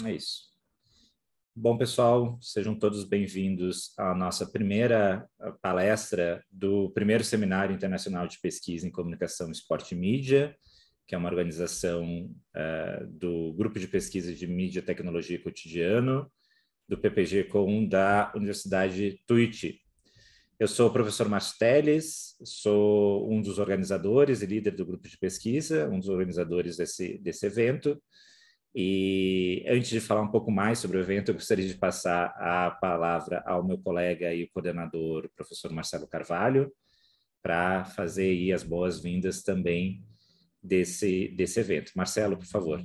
É isso. Bom, pessoal, sejam todos bem-vindos à nossa primeira palestra do primeiro Seminário Internacional de Pesquisa em Comunicação, Esporte e Mídia, que é uma organização do Grupo de Pesquisa de Mídia, Tecnologia e Cotidiano, do PPG-Com da Universidade Tuiuti. Eu sou o professor Márcio Teles, sou um dos organizadores e líder do grupo de pesquisa, um dos organizadores desse evento. E antes de falar um pouco mais sobre o evento, eu gostaria de passar a palavra ao meu colega e coordenador, o professor Marcelo Carvalho, para fazer aí as boas-vindas também desse evento. Marcelo, por favor.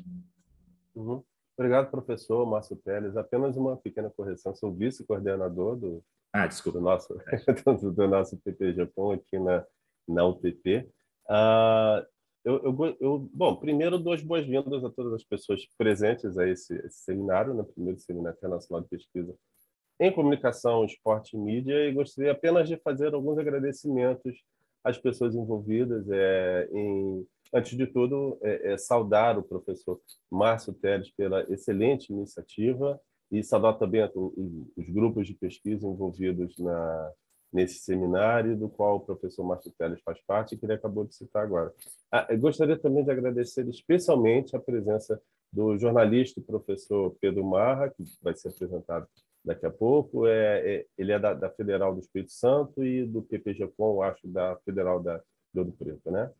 Uhum. Obrigado, professor Márcio Teles. Apenas uma pequena correção, sou vice-coordenador do Desculpa. nosso, do nosso PPG-Com aqui na UTP. Bom, primeiro, dou as boas-vindas a todas as pessoas presentes a esse seminário, no primeiro Seminário Internacional de Pesquisa em Comunicação, Esporte e Mídia, e gostaria apenas de fazer alguns agradecimentos às pessoas envolvidas. Antes de tudo, saudar o professor Márcio Teles pela excelente iniciativa e saudar também os grupos de pesquisa envolvidos nesse seminário, do qual o professor Márcio Teles faz parte, que ele acabou de citar agora. Eu gostaria também de agradecer especialmente a presença do jornalista e professor Pedro Marra, que vai ser apresentado daqui a pouco. Ele é da Federal do Espírito Santo e do PPG-Com, acho, da Federal de Ouro Preto, né?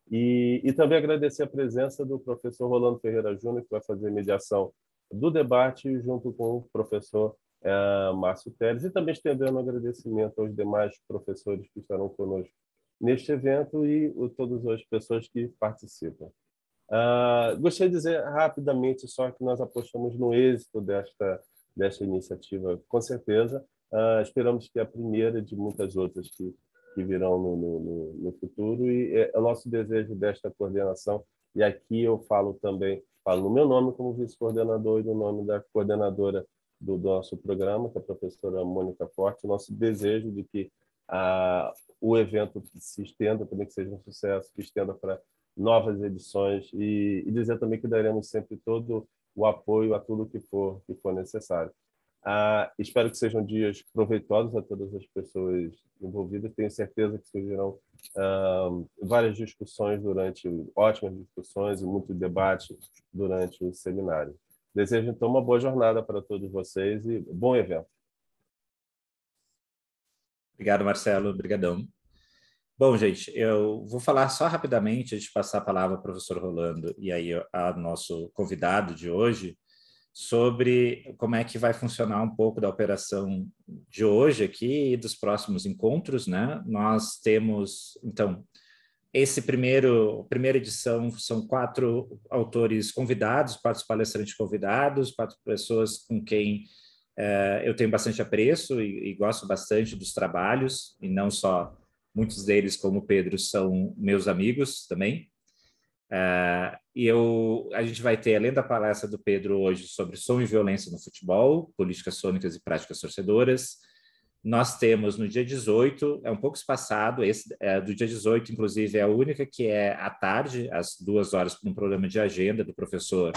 E também agradecer a presença do professor Rolando Ferreira Júnior, que vai fazer mediação do debate junto com o professor Márcio Teles, e também estendendo um agradecimento aos demais professores que estarão conosco neste evento e todas as pessoas que participam. Gostaria de dizer rapidamente só que nós apostamos no êxito desta iniciativa, com certeza. Esperamos que é a primeira de muitas outras que virão no futuro, e é o nosso desejo desta coordenação. E aqui eu falo também, falo no meu nome como vice-coordenador e no nome da coordenadora do nosso programa, que é a professora Mônica Forte, o nosso desejo de que o evento se estenda, também que seja um sucesso, que estenda para novas edições, e dizer também que daremos sempre todo o apoio a tudo que for necessário. Espero que sejam dias proveitosos a todas as pessoas envolvidas. Tenho certeza que surgirão várias discussões ótimas discussões e muito debate durante o seminário. Desejo, então, uma boa jornada para todos vocês e bom evento. Obrigado, Marcelo. Obrigadão. Bom, gente, eu vou falar só rapidamente, antes de passar a palavra ao professor Rolando e aí ao nosso convidado de hoje, sobre como é que vai funcionar um pouco da operação de hoje aqui e dos próximos encontros, né? Nós temos, então, primeira edição são 4 autores convidados, 4 palestrantes convidados, 4 pessoas com quem eu tenho bastante apreço e gosto bastante dos trabalhos, e não só muitos deles, como o Pedro, são meus amigos também. A gente vai ter, além da palestra do Pedro hoje sobre som e violência no futebol, políticas sônicas e práticas torcedoras, nós temos no dia 18, é um pouco espaçado, do dia 18, inclusive, é a única que é à tarde, às 2 horas, para um programa de agenda do professor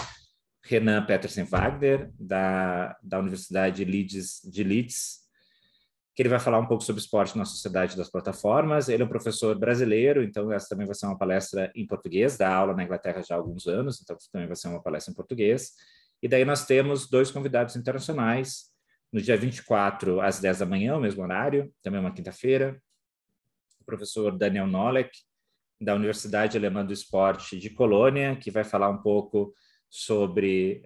Renan Petersen Wagner, da Universidade de Leeds, que ele vai falar um pouco sobre esporte na sociedade das plataformas. Ele é um professor brasileiro, então essa também vai ser uma palestra em português, dá aula na Inglaterra já há alguns anos, então também vai ser uma palestra em português. E daí nós temos 2 convidados internacionais, no dia 24, às 10 da manhã, o mesmo horário, também uma quinta-feira, o professor Daniel Nolek, da Universidade Alemã do Esporte de Colônia, que vai falar um pouco sobre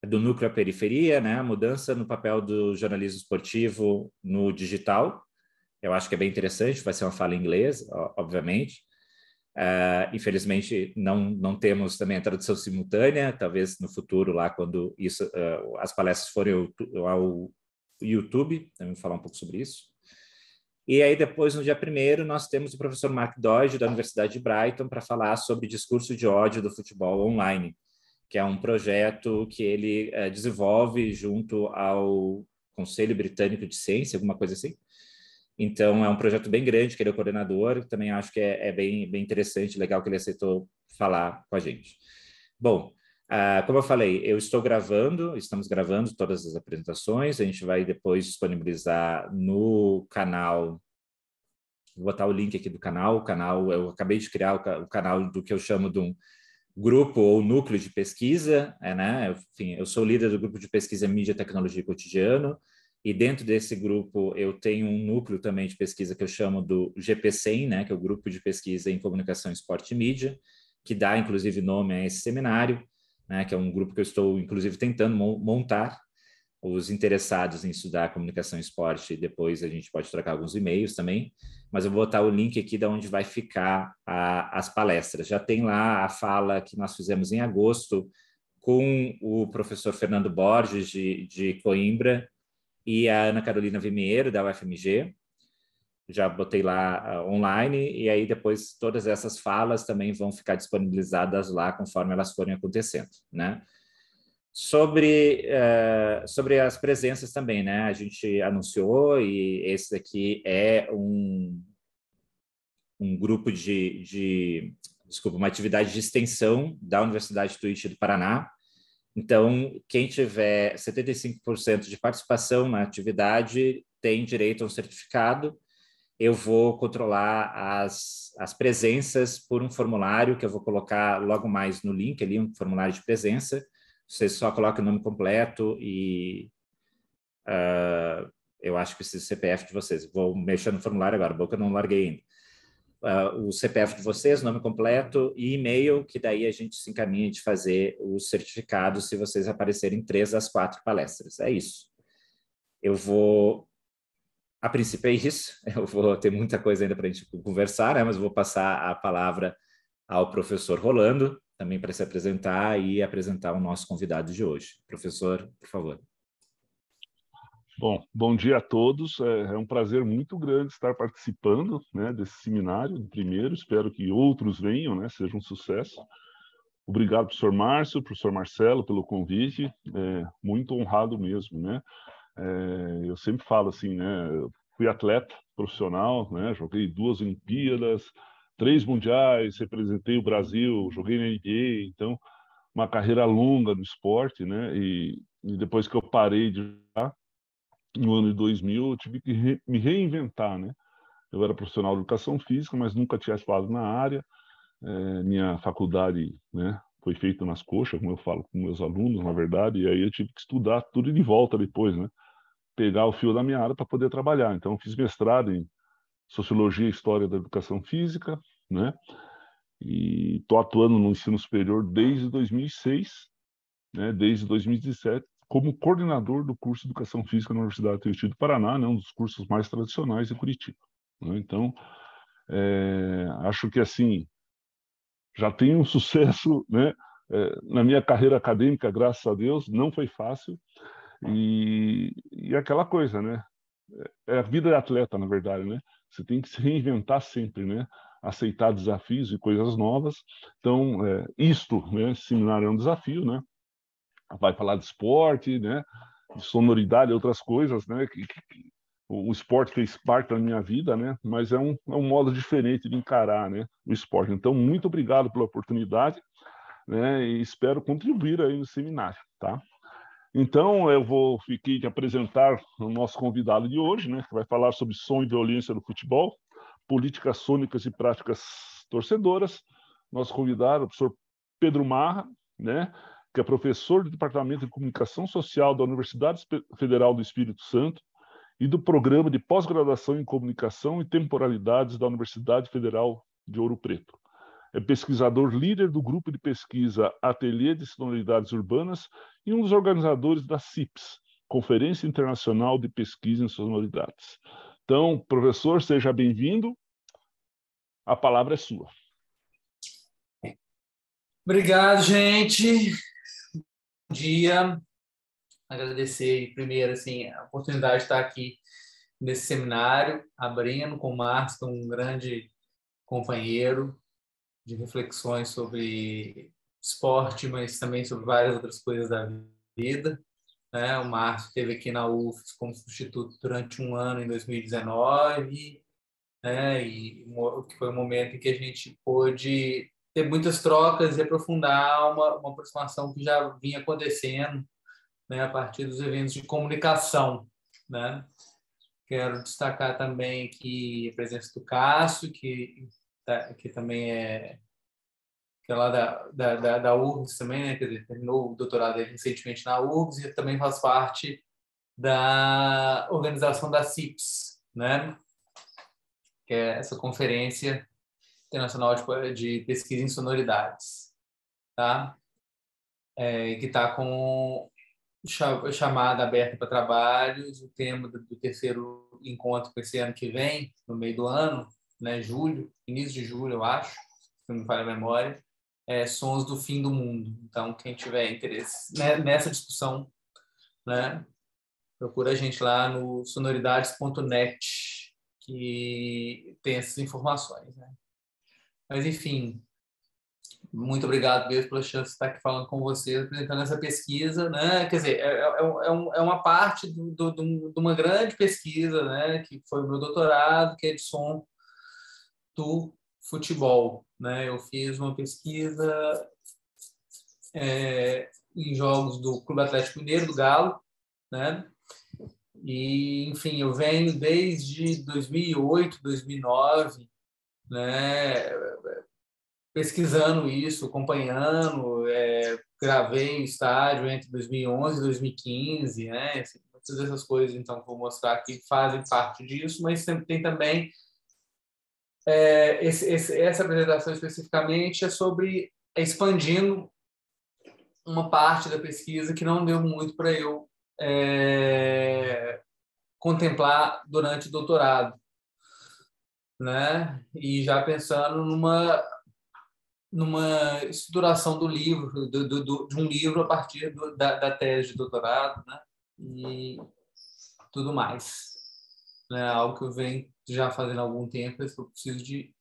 do núcleo à periferia, né? A mudança no papel do jornalismo esportivo no digital. Eu acho que é bem interessante, vai ser uma fala em inglês, obviamente. Infelizmente, não temos também a tradução simultânea, talvez no futuro, lá quando as palestras forem ao YouTube, também vou falar um pouco sobre isso. E aí, depois, no dia 1º, nós temos o professor Mark Doidge, da Universidade de Brighton, para falar sobre discurso de ódio do futebol online, que é um projeto que ele desenvolve junto ao Conselho Britânico de Ciência, alguma coisa assim. Então, é um projeto bem grande, que ele é o coordenador, também acho que é bem interessante, legal que ele aceitou falar com a gente. Bom, Como eu falei, estamos gravando todas as apresentações, a gente vai depois disponibilizar no canal, vou botar o link aqui do canal, eu acabei de criar o canal do que eu chamo de um grupo ou núcleo de pesquisa, né? Enfim, eu sou líder do grupo de pesquisa Mídia, Tecnologia e Cotidiano, e dentro desse grupo eu tenho um núcleo também de pesquisa que eu chamo do GPCEM, né? Que é o Grupo de Pesquisa em Comunicação, Esporte e Mídia, que dá, inclusive, nome a esse seminário, né? Que é um grupo que eu estou, inclusive, tentando montar. Os interessados em estudar comunicação e esporte, depois a gente pode trocar alguns e-mails também, mas eu vou botar o link aqui de onde vai ficar as palestras. Já tem lá a fala que nós fizemos em agosto com o professor Fernando Borges, de Coimbra, e a Ana Carolina Vimieiro, da UFMG. Já botei lá online, e aí depois todas essas falas também vão ficar disponibilizadas lá conforme elas forem acontecendo, né? Sobre as presenças também, né? A gente anunciou, e esse daqui é um grupo desculpa, uma atividade de extensão da Universidade Tuiuti do Paraná. Então, quem tiver 75% de participação na atividade tem direito a um certificado. Eu vou controlar as presenças por um formulário que eu vou colocar logo mais no link ali, um formulário de presença. Você só coloca o nome completo e eu acho que esse CPF de vocês. Vou mexer no formulário agora, boca eu não larguei ainda. O CPF de vocês, nome completo e e-mail, que daí a gente se encaminha de fazer os certificados se vocês aparecerem 3 às 4 palestras. É isso. A princípio é isso, eu vou ter muita coisa ainda para a gente conversar, né? Mas eu vou passar a palavra ao professor Rolando, também para se apresentar e apresentar o nosso convidado de hoje. Professor, por favor. Bom dia a todos. É um prazer muito grande estar participando, né, desse seminário, primeiro. Espero que outros venham, né, seja um sucesso. Obrigado, professor Márcio, professor Marcelo, pelo convite. Muito honrado mesmo, né? Eu sempre falo assim, né? Eu fui atleta profissional, né? Joguei 2 Olimpíadas, 3 mundiais, representei o Brasil, joguei na NBA, então uma carreira longa no esporte, né? E depois que eu parei de jogar, no ano de 2000, eu tive que me reinventar, né? Eu era profissional de educação física, mas nunca tinha atuado na área. Minha faculdade, né, foi feita nas coxas, como eu falo com meus alunos, na verdade, e aí eu tive que estudar tudo de volta depois, né? Pegar o fio da minha área para poder trabalhar. Então, eu fiz mestrado em Sociologia e História da Educação Física, né? E estou atuando no ensino superior desde 2006, né? Desde 2017, como coordenador do curso de Educação Física na Universidade Tuiuti do Paraná, né? Um dos cursos mais tradicionais em Curitiba, né? Então, acho que, assim, já tenho um sucesso, né? Na minha carreira acadêmica, graças a Deus, não foi fácil. E aquela coisa, né? A vida de atleta, na verdade, né? Você tem que se reinventar sempre, né? Aceitar desafios e coisas novas. Então, isto, né? Esse seminário é um desafio, né? Vai falar de esporte, né? De sonoridade, outras coisas, né? O esporte fez parte da minha vida, né? Mas é um modo diferente de encarar, né? O esporte. Então, muito obrigado pela oportunidade, né? E espero contribuir aí no seminário, tá? Então, fiquei de apresentar o nosso convidado de hoje, né, que vai falar sobre som e violência no futebol, políticas sônicas e práticas torcedoras. Nosso convidado é o professor Pedro Marra, né, que é professor do Departamento de Comunicação Social da Universidade Federal do Espírito Santo e do Programa de Pós-Graduação em Comunicação e Temporalidades da Universidade Federal de Ouro Preto. É pesquisador líder do grupo de pesquisa Ateliê de Sonoridades Urbanas e um dos organizadores da CIPS, Conferência Internacional de Pesquisa em Sonoridades. Então, professor, seja bem-vindo. A palavra é sua. Obrigado, gente. Bom dia. Agradecer primeiro assim, a oportunidade de estar aqui nesse seminário, abrindo com o Márcio, um grande companheiro de reflexões sobre esporte, mas também sobre várias outras coisas da vida. O Márcio esteve aqui na UFES como substituto durante um ano em 2019, e que foi um momento em que a gente pôde ter muitas trocas e aprofundar uma aproximação que já vinha acontecendo, né, a partir dos eventos de comunicação, né? Quero destacar também aqui a presença do Cássio, que também que é lá da URGS também, né? Quer dizer, terminou o doutorado recentemente na URGS e também faz parte da organização da CIPS, né? Que é essa Conferência Internacional de Pesquisa em Sonoridades, tá? Que está com chamada aberta para trabalhos. O tema do terceiro encontro para esse ano que vem, no meio do ano, né, julho, início de julho, eu acho, se não me falha a memória, Sons do Fim do Mundo. Então, quem tiver interesse nessa discussão, né, procura a gente lá no sonoridades.net, que tem essas informações, né? Mas, enfim, muito obrigado mesmo pela chance de estar aqui falando com vocês, apresentando essa pesquisa, né? Quer dizer, é uma parte de uma grande pesquisa, né? Que foi o meu doutorado, que é de som do futebol, né? Eu fiz uma pesquisa em jogos do Clube Atlético Mineiro, do Galo, né? E, enfim, eu venho desde 2008, 2009, né? Pesquisando isso, acompanhando, gravei o estádio entre 2011 e 2015, né? Assim, todas essas coisas, então, que vou mostrar aqui, fazem parte disso, mas sempre tem também essa apresentação especificamente é sobre expandindo uma parte da pesquisa que não deu muito para eu contemplar durante o doutorado, né? E já pensando numa estruturação do livro, de um livro a partir da tese de doutorado, né? E tudo mais, né? Algo que eu venho já fazendo há algum tempo, eu preciso de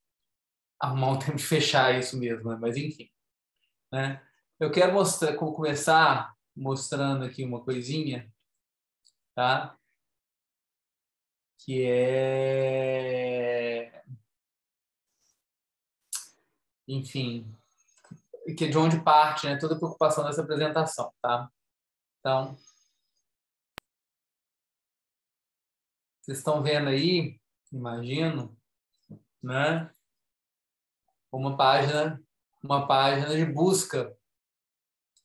arrumar um tempo de fechar isso mesmo, né? Mas enfim, né? Eu quero começar mostrando aqui uma coisinha, tá? Que enfim, que é de onde parte, né, toda a preocupação dessa apresentação, tá? Então, vocês estão vendo aí, imagino, né, uma página de busca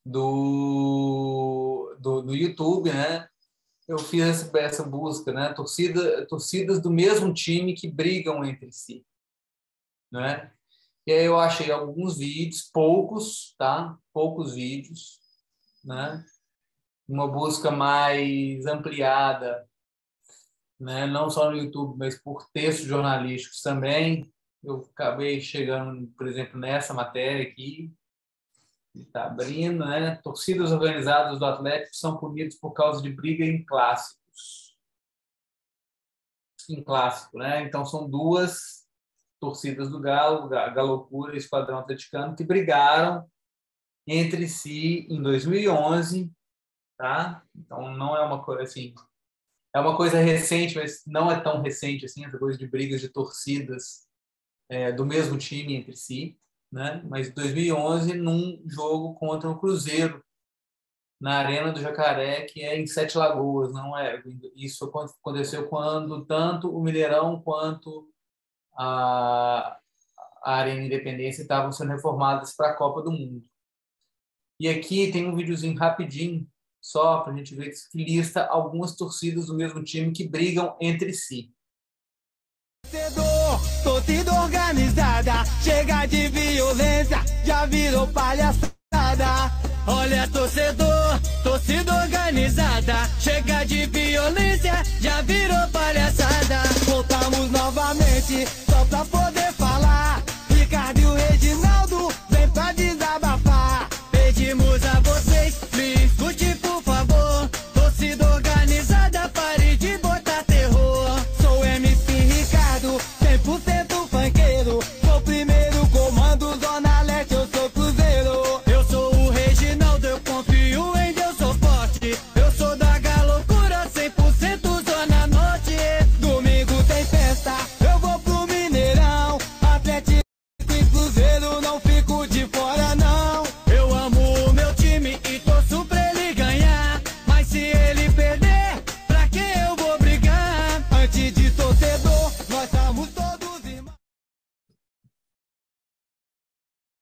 do YouTube, né? Eu fiz essa busca, né? Torcidas do mesmo time que brigam entre si, né? E aí eu achei alguns vídeos, poucos, tá? Poucos vídeos, né? Uma busca mais ampliada, né? Não só no YouTube, mas por textos jornalísticos também. Eu acabei chegando, por exemplo, nessa matéria aqui, que está abrindo, né? Torcidas organizadas do Atlético são punidas por causa de briga em clássicos. Em clássico, né? Então são duas torcidas do Galo, Galocura e Esquadrão Atleticano, que brigaram entre si em 2011, tá? Então não é uma coisa assim, é uma coisa recente, mas não é tão recente assim, essa coisa de brigas de torcidas do mesmo time entre si, né? Mas em 2011, num jogo contra o Cruzeiro, na Arena do Jacaré, que é em Sete Lagoas, não é? Isso aconteceu quando tanto o Mineirão quanto a Arena Independência estavam sendo reformadas para a Copa do Mundo. E aqui tem um videozinho rapidinho, só para a gente ver, que lista algumas torcidas do mesmo time que brigam entre si. Torcida organizada, chega de violência, já virou palhaçada. Olha, torcida organizada, chega de violência, já virou palhaçada. Voltamos novamente, só pra poder falar. Ricardo e o Reginaldo, vem pra desabafar. Pedimos a vocês, me escute por favor. Torcida organizada, pare de botar terror. Sou MC Ricardo, 100% funkeiro. Sou primeiro comando, Zona Leste, eu sou Cruzeiro. Eu sou o Reginaldo, eu confio em Deus, sou forte. Eu sou da Galocura, 100% Zona Norte. Domingo tem festa, eu vou pro Mineirão.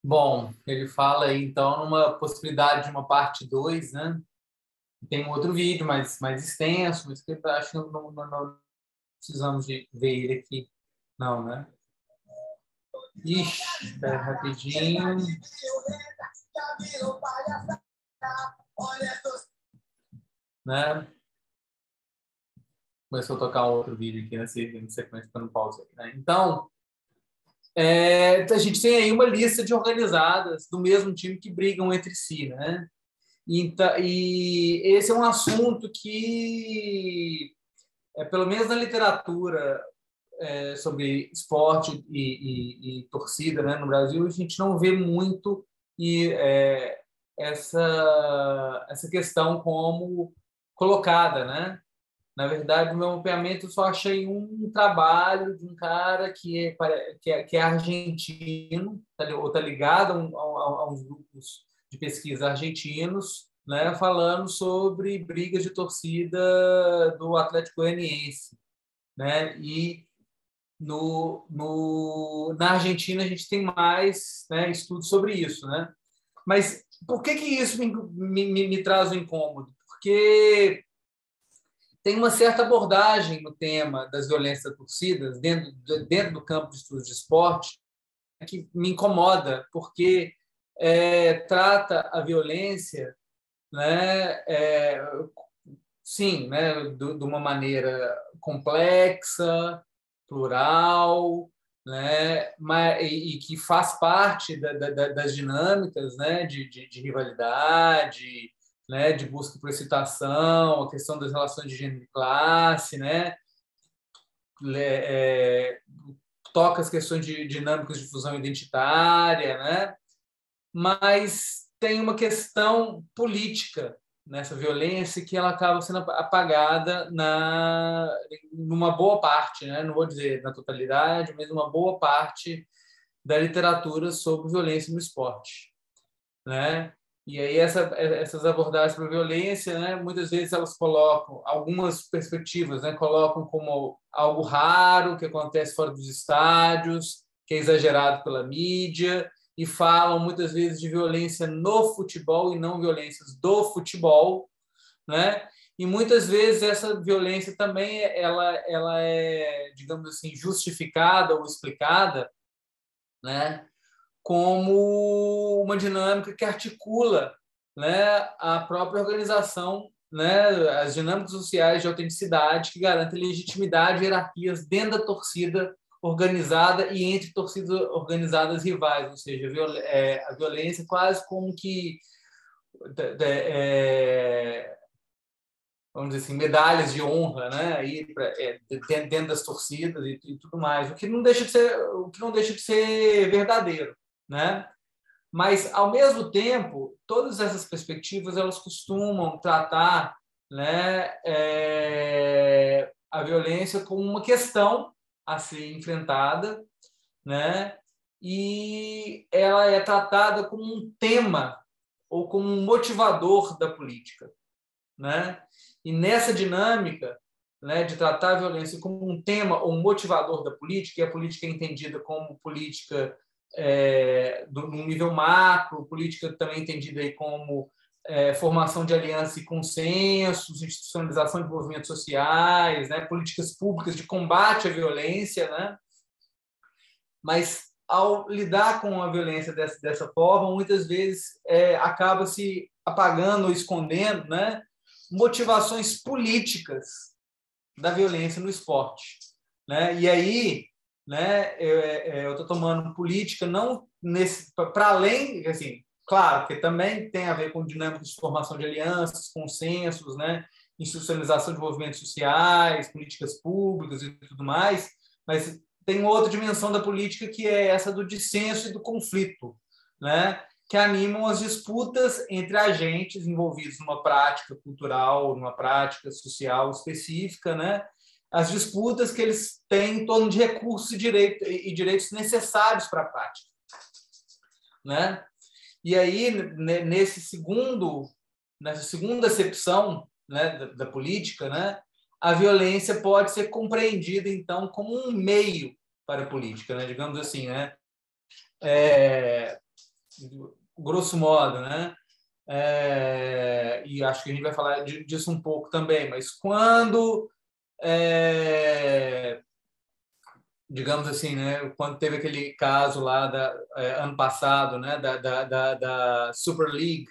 Bom, ele fala aí, então, numa possibilidade de uma parte 2, né? Tem um outro vídeo mais extenso, mas que eu acho que não precisamos de ver ele aqui. Não, né? Ixi, espera rapidinho. Né? Começou a tocar outro vídeo aqui na sequência, para não pausa. Né? Então, a gente tem aí uma lista de organizadas do mesmo time que brigam entre si, né? E esse é um assunto que, pelo menos na literatura sobre esporte e torcida, né, no Brasil, a gente não vê muito essa questão como colocada, né? Na verdade, no meu mapeamento, eu só achei um trabalho de um cara que é argentino, ou está ligado a uns grupos de pesquisa argentinos, né, falando sobre brigas de torcida do Atlético Goianiense, né? E na Argentina a gente tem mais, né, estudos sobre isso, né? Mas por que isso me traz um incômodo? Porque tem uma certa abordagem no tema das violências das torcidas dentro do campo de estudos de esporte que me incomoda, porque trata a violência, né, sim, né, de uma maneira complexa, plural, né, e que faz parte das dinâmicas, né, de rivalidade, né, de busca por excitação, a questão das relações de gênero e classe, né, toca as questões de dinâmicas de fusão identitária, né, mas tem uma questão política nessa violência que ela acaba sendo apagada numa boa parte, né, não vou dizer na totalidade, mas numa boa parte da literatura sobre violência no esporte, né? E aí essas abordagens para a violência, né, muitas vezes elas colocam algumas perspectivas, né, colocam como algo raro que acontece fora dos estádios, que é exagerado pela mídia, e falam muitas vezes de violência no futebol e não violências do futebol, né? E muitas vezes essa violência também ela é, digamos assim, justificada ou explicada, né, como uma dinâmica que articula, né, a própria organização, né, as dinâmicas sociais de autenticidade que garantem legitimidade e hierarquias dentro da torcida organizada e entre torcidas organizadas rivais, ou seja, a violência quase como que vamos dizer assim, medalhas de honra, né, aí dentro das torcidas e tudo mais, o que não deixa de ser verdadeiro, né? Mas ao mesmo tempo, todas essas perspectivas elas costumam tratar, né, a violência como uma questão a ser enfrentada, né? E ela é tratada como um tema ou como um motivador da política, né? E nessa dinâmica, né, de tratar a violência como um tema ou um motivador da política, e a política é entendida como política no nível macro, política também entendida aí como formação de alianças e consensos, institucionalização de movimentos sociais, né, políticas públicas de combate à violência, né? Mas ao lidar com a violência dessa forma, muitas vezes acaba se apagando ou escondendo, né, motivações políticas da violência no esporte, né? E aí, né, eu estou tomando política não para além, assim, claro, que também tem a ver com dinâmicas de formação de alianças, consensos, né, institucionalização de movimentos sociais, políticas públicas e tudo mais, mas tem outra dimensão da política que é essa do dissenso e do conflito, né, que animam as disputas entre agentes envolvidos numa prática cultural, numa prática social específica, né, as disputas que eles têm em torno de recursos e direitos necessários para a prática, né? E aí, nessa segunda acepção, né, da política, né, a violência pode ser compreendida, então, como um meio para a política, né? Digamos assim, né? grosso modo, né? E acho que a gente vai falar disso um pouco também, mas quando, digamos assim, né, quando teve aquele caso lá ano passado, né, da Super League,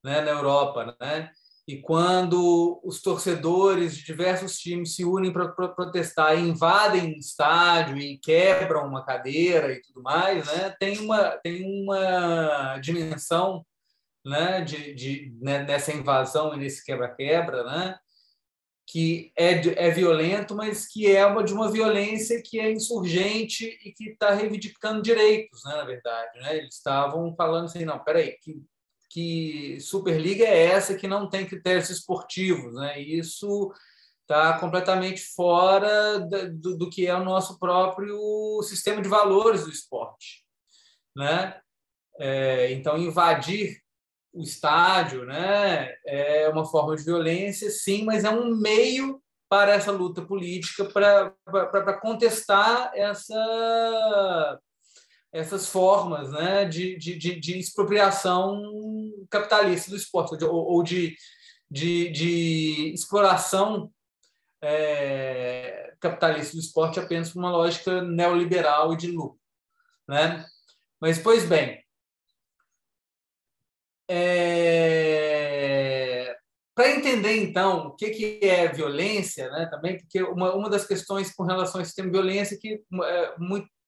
né, na Europa, né, e quando os torcedores de diversos times se unem para protestar e invadem um estádio e quebram uma cadeira e tudo mais, né, tem uma dimensão, né, né, nessa invasão e nesse quebra-quebra, né, que é violento, mas que é de uma violência que é insurgente e que está reivindicando direitos, né, na verdade. Né? Eles estavam falando assim, não, peraí, que Superliga é essa que não tem critérios esportivos, né? E isso está completamente fora do que é o nosso próprio sistema de valores do esporte, né? Então, invadir o estádio, né, é uma forma de violência, sim, mas é um meio para essa luta política para contestar essas formas, né, de expropriação capitalista do esporte ou de exploração capitalista do esporte apenas por uma lógica neoliberal e de lucro, né? Mas, pois bem, para entender, então, o que é violência, né, também, porque uma das questões com relação ao sistema de violência é que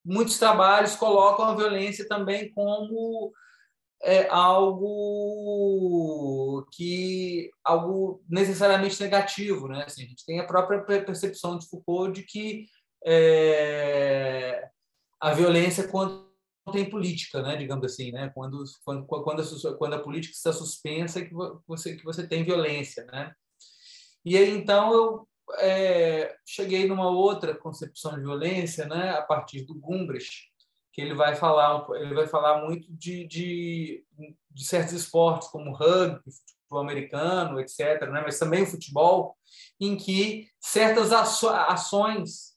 muitos trabalhos colocam a violência também como algo necessariamente negativo, né? Assim, a gente tem a própria percepção de Foucault de que a violência tem política, né, digamos assim, né, quando a política está suspensa, que você tem violência, né? E aí então eu cheguei numa outra concepção de violência, né, a partir do Gumbrich, que ele vai falar muito de certos esportes como rugby, futebol americano, etc., né, mas também o futebol, em que certas ações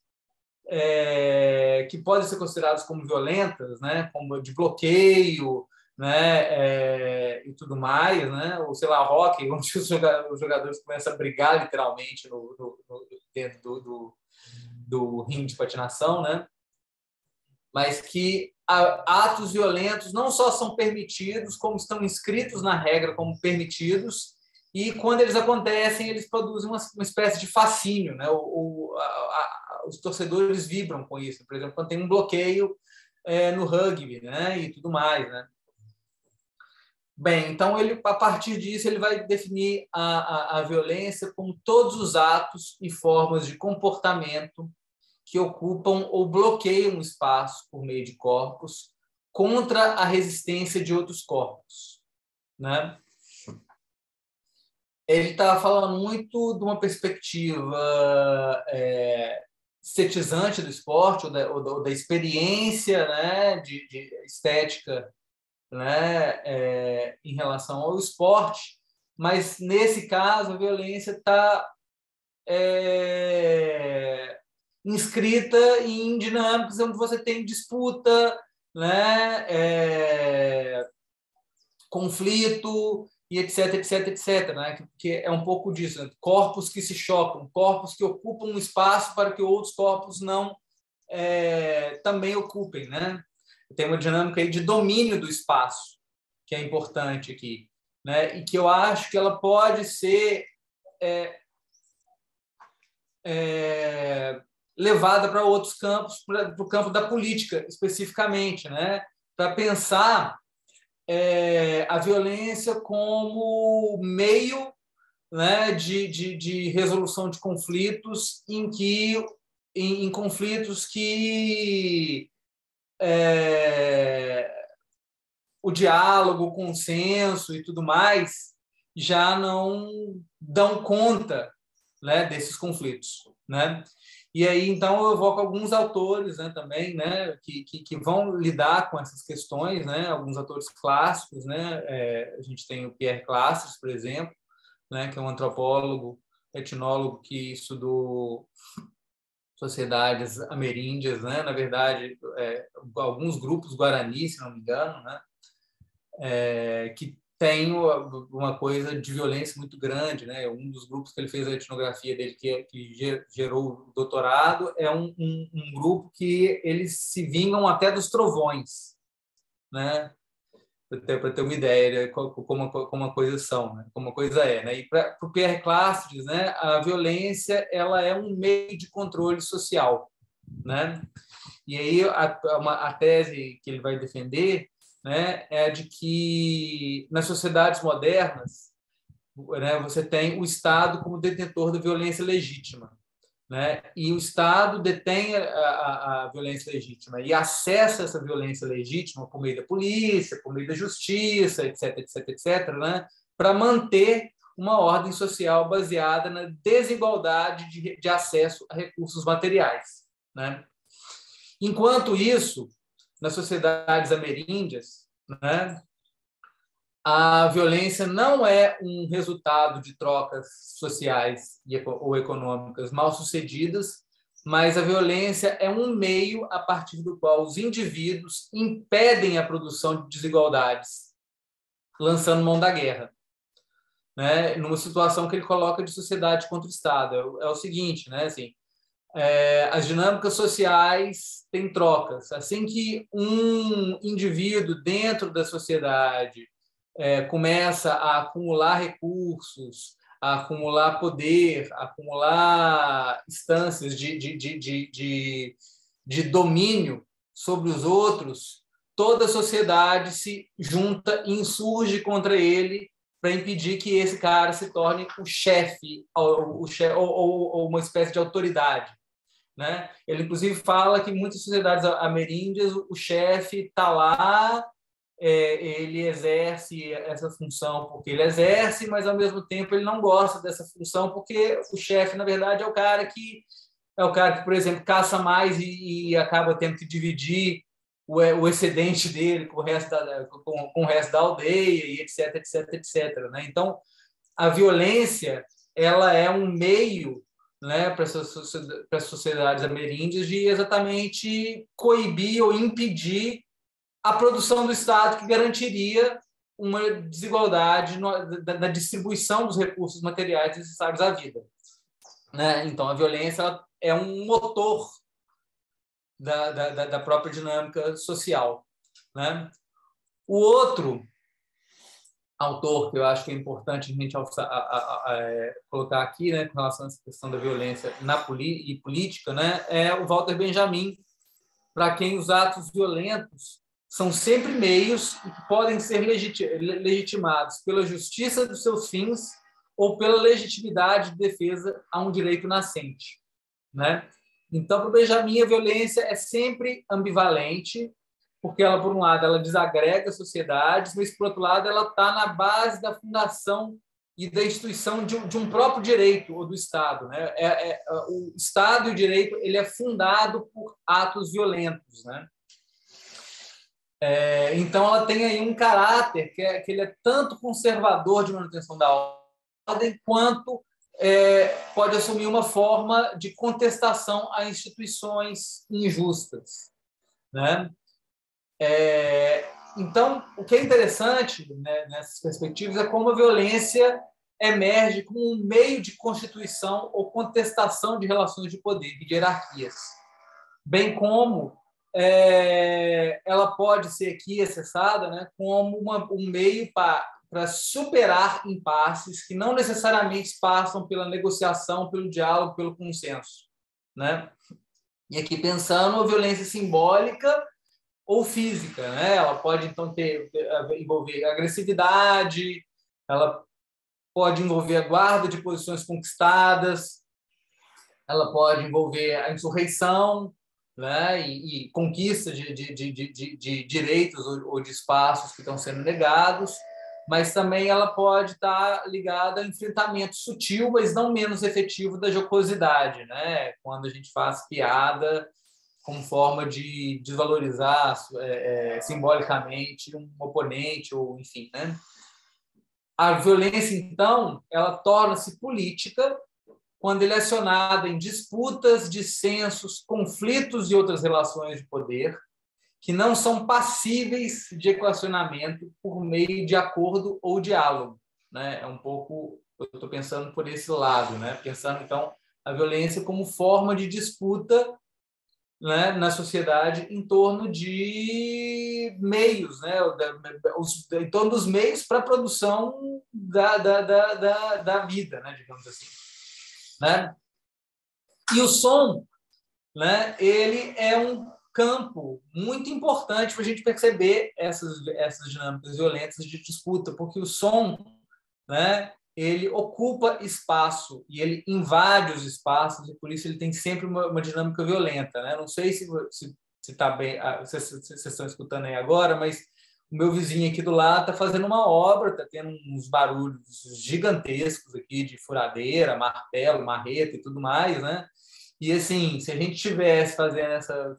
que podem ser consideradas como violentas, né, como de bloqueio, né, e tudo mais, né, ou sei lá, hóquei, onde os jogadores começam a brigar literalmente dentro do ringue de patinação, né, mas que atos violentos não só são permitidos, como estão inscritos na regra como permitidos, e quando eles acontecem, eles produzem uma espécie de fascínio, né? Os torcedores vibram com isso. Por exemplo, quando tem um bloqueio no rugby, né? E tudo mais, né? Bem, então, a partir disso, ele vai definir a violência como todos os atos e formas de comportamento que ocupam ou bloqueiam o espaço por meio de corpos contra a resistência de outros corpos, né? Ele está falando muito de uma perspectiva estetizante do esporte, ou da experiência, né, de estética, né, em relação ao esporte, mas, nesse caso, a violência está inscrita em dinâmicas onde você tem disputa, né, conflito, e etc, né? Que é um pouco disso, né? Corpos que se chocam, corpos que ocupam um espaço para que outros corpos não também ocupem, né? Tem uma dinâmica aí de domínio do espaço que é importante aqui, né? E que eu acho que ela pode ser levada para outros campos, para o campo da política especificamente, né? Para pensar a violência como meio, né, de resolução de conflitos em conflitos que o diálogo, o consenso e tudo mais já não dão conta, né, desses conflitos, né? E aí, então, eu evoco alguns autores, né, também, né, que vão lidar com essas questões, né, alguns autores clássicos, né, a gente tem o Pierre Clastres, por exemplo, né, que é um antropólogo, etnólogo que estudou sociedades ameríndias, né, na verdade, alguns grupos guaranis, se não me engano, né, que tem uma coisa de violência muito grande, né? Um dos grupos que ele fez a etnografia dele, que gerou o doutorado, é um grupo que eles se vingam até dos trovões, né? Para ter uma ideia de como a coisa são, né? Como a coisa é, né? E para o Pierre Clastres, né, a violência ela é um meio de controle social, né? E aí a tese que ele vai defender, né, é a de que nas sociedades modernas, né, você tem o Estado como detentor da violência legítima, né? E o Estado detém a violência legítima e acessa essa violência legítima por meio da polícia, por meio da justiça, etc, etc, etc, né? Para manter uma ordem social baseada na desigualdade de acesso a recursos materiais, né? Enquanto isso, nas sociedades ameríndias, né, a violência não é um resultado de trocas sociais ou econômicas mal sucedidas, mas a violência é um meio a partir do qual os indivíduos impedem a produção de desigualdades, lançando mão da guerra, né, numa situação que ele coloca de sociedade contra o Estado. É o seguinte, né, assim, as dinâmicas sociais têm trocas. Assim que um indivíduo dentro da sociedade começa a acumular recursos, a acumular poder, a acumular instâncias de domínio sobre os outros, toda a sociedade se junta e insurge contra ele para impedir que esse cara se torne o chefe ou uma espécie de autoridade, né? Ele, inclusive, fala que em muitas sociedades ameríndias o chefe está lá, ele exerce essa função porque ele exerce, mas, ao mesmo tempo, ele não gosta dessa função porque o chefe, na verdade, é o cara que, por exemplo, caça mais e acaba tendo que dividir o excedente dele com o resto da aldeia, e etc, etc, etc, né? Então, a violência ela é um meio, né, para as sociedades ameríndias de exatamente coibir ou impedir a produção do Estado que garantiria uma desigualdade na distribuição dos recursos materiais necessários à vida, né? Então, a violência ela é um motor da própria dinâmica social, né? O outro autor que eu acho que é importante a gente colocar aqui, né, com relação a essa questão da violência e política, né, é o Walter Benjamin, para quem os atos violentos são sempre meios que podem ser legitimados pela justiça dos seus fins ou pela legitimidade de defesa a um direito nascente, né? Então, para o Benjamin, a violência é sempre ambivalente, porque ela, por um lado, ela desagrega sociedades, mas, por outro lado, ela está na base da fundação e da instituição de um próprio direito, ou do Estado, né? O Estado e o direito ele é fundado por atos violentos, né? Então, ela tem aí um caráter que ele é tanto conservador de manutenção da ordem, quanto pode assumir uma forma de contestação a instituições injustas, né? Então, o que é interessante, né, nessas perspectivas é como a violência emerge como um meio de constituição ou contestação de relações de poder e de hierarquias, bem como ela pode ser aqui acessada, né, como um meio para superar impasses que não necessariamente passam pela negociação, pelo diálogo, pelo consenso, né? E aqui pensando a violência simbólica ou física, né? Ela pode então envolver agressividade, ela pode envolver a guarda de posições conquistadas, ela pode envolver a insurreição, né? E conquista de direitos ou de espaços que estão sendo negados, mas também ela pode estar ligada ao enfrentamento sutil, mas não menos efetivo da jocosidade, né? Quando a gente faz piada como forma de desvalorizar simbolicamente um oponente, ou enfim, né? A violência, então, ela torna-se política quando ele é acionada em disputas, dissensos, conflitos e outras relações de poder, que não são passíveis de equacionamento por meio de acordo ou diálogo, né? É um pouco, eu estou pensando por esse lado, né? Pensando, então, a violência como forma de disputa, né, na sociedade em torno de meios, né? Em torno dos meios para a produção da vida, né? Digamos assim. Né? E o som, né, ele é um campo muito importante para a gente perceber essas dinâmicas violentas de disputa, porque o som, né, ele ocupa espaço e ele invade os espaços, e por isso ele tem sempre uma dinâmica violenta. Né? Não sei se tá bem, vocês estão escutando aí agora, mas o meu vizinho aqui do lado está fazendo uma obra, está tendo uns barulhos gigantescos aqui de furadeira, martelo, marreta e tudo mais, né? E assim, se a gente estivesse fazendo essa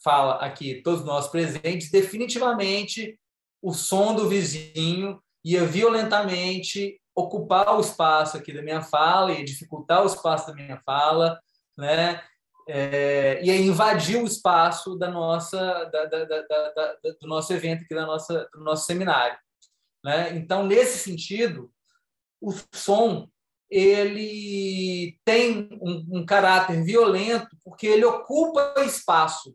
fala aqui, todos nós presentes, definitivamente o som do vizinho ia violentamente ocupar o espaço aqui da minha fala, ia dificultar o espaço da minha fala, né? Ia invadir o espaço do nosso evento aqui, do nosso seminário, né? Então, nesse sentido, o som ele tem um caráter violento porque ele ocupa espaço,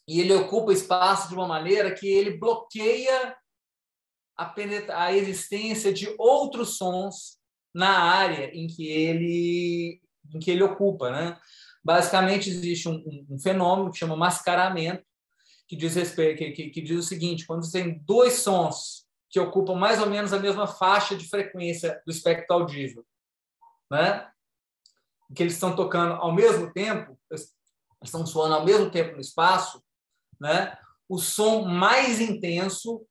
e ele ocupa espaço de uma maneira que ele bloqueia a existência de outros sons na área em que ele ocupa, né? Basicamente, existe um fenômeno que chama mascaramento, que diz o seguinte: quando você tem dois sons que ocupam mais ou menos a mesma faixa de frequência do espectro audível, né? Que eles estão tocando ao mesmo tempo, eles estão soando ao mesmo tempo no espaço, né? O som mais intenso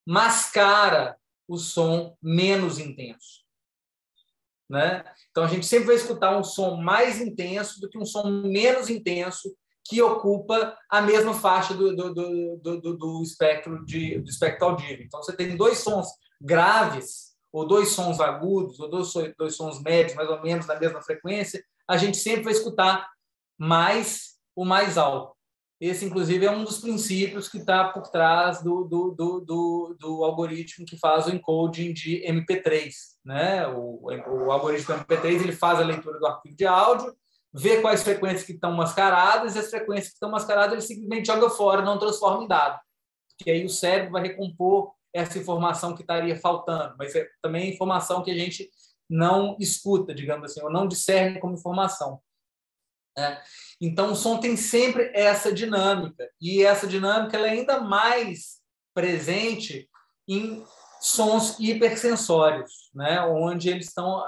mascara o som menos intenso, né? Então, a gente sempre vai escutar um som mais intenso do que um som menos intenso que ocupa a mesma faixa do espectro audível. Então, você tem dois sons graves, ou dois sons agudos, ou dois sons médios, mais ou menos na mesma frequência, a gente sempre vai escutar mais o mais alto. Esse, inclusive, é um dos princípios que está por trás do algoritmo que faz o encoding de MP3. Né? O algoritmo do MP3 ele faz a leitura do arquivo de áudio, vê quais frequências que estão mascaradas, e as frequências que estão mascaradas ele simplesmente joga fora, não transforma em dado. E aí o cérebro vai recompor essa informação que estaria faltando, mas é também informação que a gente não escuta, digamos assim, ou não discerne como informação. Né? Então, o som tem sempre essa dinâmica, e essa dinâmica ela é ainda mais presente em sons hipersensórios, né? Onde eles estão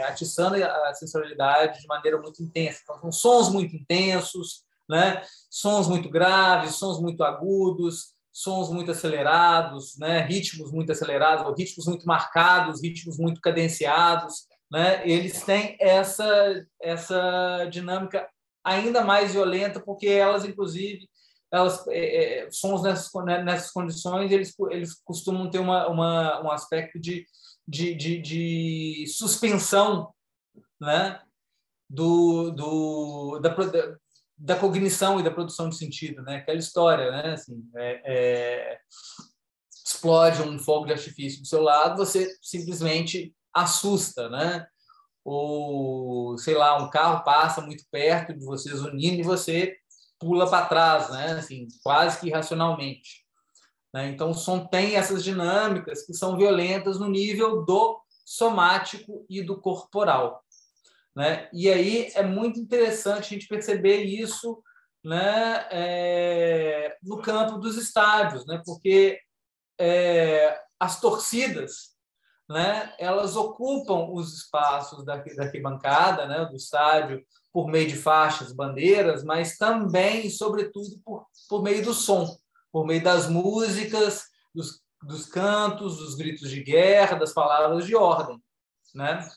atiçando a sensorialidade de maneira muito intensa. Então, são sons muito intensos, né? Sons muito graves, sons muito agudos, sons muito acelerados, né? Ritmos muito acelerados, ou ritmos muito marcados, ritmos muito cadenciados. Né? Eles têm essa dinâmica ainda mais violenta, porque elas, inclusive, sons nessas condições, eles costumam ter um aspecto de suspensão, né? Da cognição e da produção de sentido, né? Aquela história, né? Assim, explode um fogo de artifício do seu lado, você simplesmente assusta, né? Ou, sei lá, um carro passa muito perto de você zunindo e você pula para trás, né? Assim, quase que irracionalmente. Né? Então, o som tem essas dinâmicas que são violentas no nível do somático e do corporal. Né? E aí é muito interessante a gente perceber isso, né? No campo dos estádios, né? Porque as torcidas, né, elas ocupam os espaços da arquibancada, né, do estádio, por meio de faixas, bandeiras, mas também, sobretudo, por meio do som, por meio das músicas, dos cantos, dos gritos de guerra, das palavras de ordem. Né?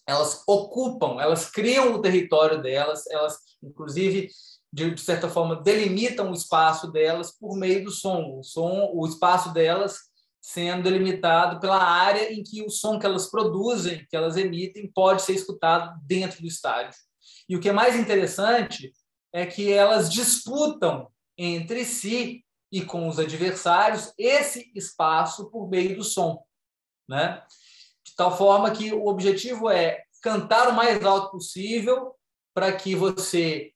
Elas ocupam, elas criam o território delas, elas, inclusive, de certa forma, delimitam o espaço delas por meio do som. O espaço delas sendo delimitado pela área em que o som que elas produzem, que elas emitem, pode ser escutado dentro do estádio. E o que é mais interessante é que elas disputam entre si e com os adversários esse espaço por meio do som, né? De tal forma que o objetivo é cantar o mais alto possível para que você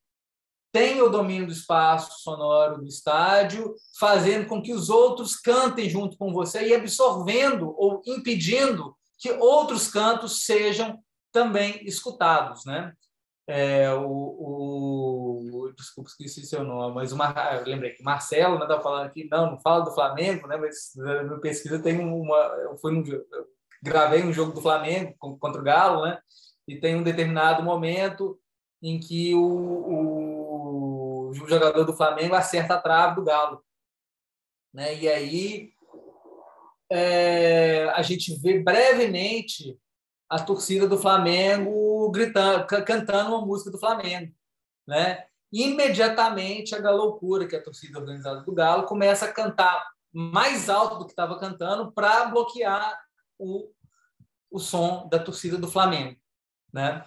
tenha o domínio do espaço sonoro do estádio, fazendo com que os outros cantem junto com você e absorvendo ou impedindo que outros cantos sejam também escutados, né? Desculpa, esqueci seu nome, mas eu lembrei que Marcelo estava falando aqui, não fala do Flamengo, né? Mas na minha pesquisa tem eu gravei um jogo do Flamengo contra o Galo, né? E tem um determinado momento em que o jogador do Flamengo acerta a trave do Galo, né? E aí a gente vê brevemente a torcida do Flamengo gritando, cantando uma música do Flamengo, né? Imediatamente a Galoucura, que é a torcida organizada do Galo, começa a cantar mais alto do que estava cantando para bloquear o som da torcida do Flamengo, né?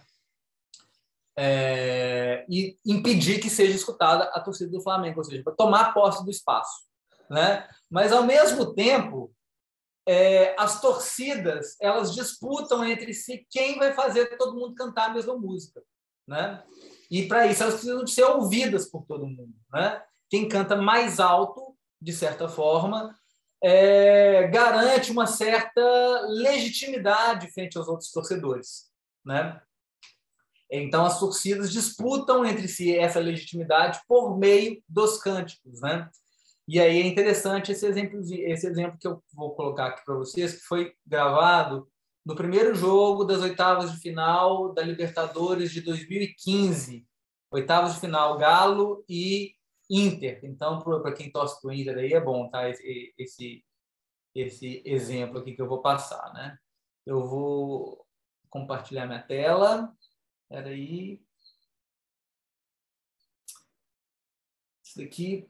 E impedir que seja escutada a torcida do Flamengo, ou seja, para tomar posse do espaço, né? Mas ao mesmo tempo as torcidas elas disputam entre si quem vai fazer todo mundo cantar a mesma música, né? E para isso elas precisam de ser ouvidas por todo mundo, né? Quem canta mais alto, de certa forma, garante uma certa legitimidade frente aos outros torcedores, né? Então as torcidas disputam entre si essa legitimidade por meio dos cânticos, né? E aí é interessante esse exemplo que eu vou colocar aqui para vocês, que foi gravado no primeiro jogo das oitavas de final da Libertadores de 2015. Oitavas de final, Galo e Inter. Então, para quem torce para o Inter, aí é bom, tá? Esse exemplo aqui que eu vou passar, né? Eu vou compartilhar minha tela. Espera aí. Isso daqui...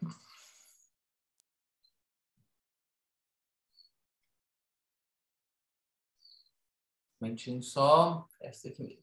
Um momentinho só. Essa aqui mesmo.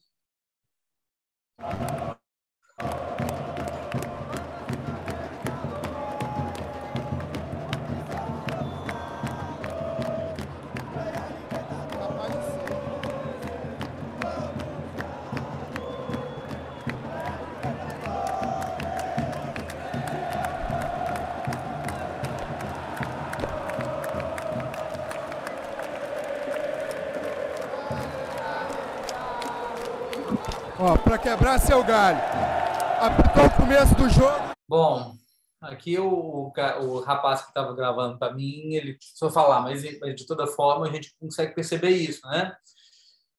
Ó, para quebrar seu galho. Apitou o começo do jogo. Bom, aqui o rapaz que estava gravando para mim, ele só falar, mas de toda forma a gente consegue perceber isso, né?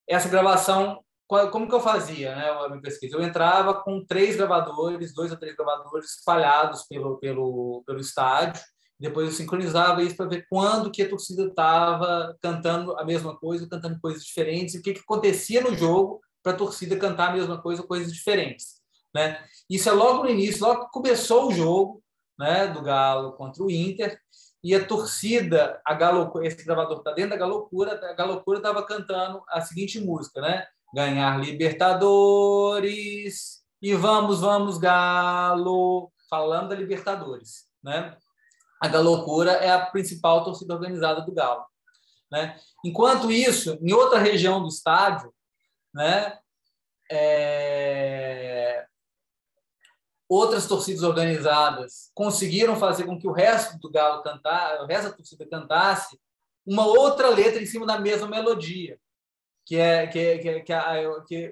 Essa gravação, como que eu fazia, né? A minha pesquisa, eu entrava com 2 ou 3 gravadores espalhados pelo estádio. Depois eu sincronizava isso para ver quando que a torcida estava cantando a mesma coisa, cantando coisas diferentes, e o que acontecia no jogo para a torcida cantar a mesma coisa, coisas diferentes, né? Isso é logo no início, logo que começou o jogo, né, do Galo contra o Inter, e a torcida, esse gravador está dentro da Galoucura, a Galoucura estava cantando a seguinte música, né? Ganhar Libertadores e vamos Galo, falando da Libertadores, né? A Galoucura é a principal torcida organizada do Galo, né? Enquanto isso, em outra região do estádio, né, outras torcidas organizadas conseguiram fazer com que o resto do Galo cantasse, o resto da torcida cantasse uma outra letra em cima da mesma melodia, que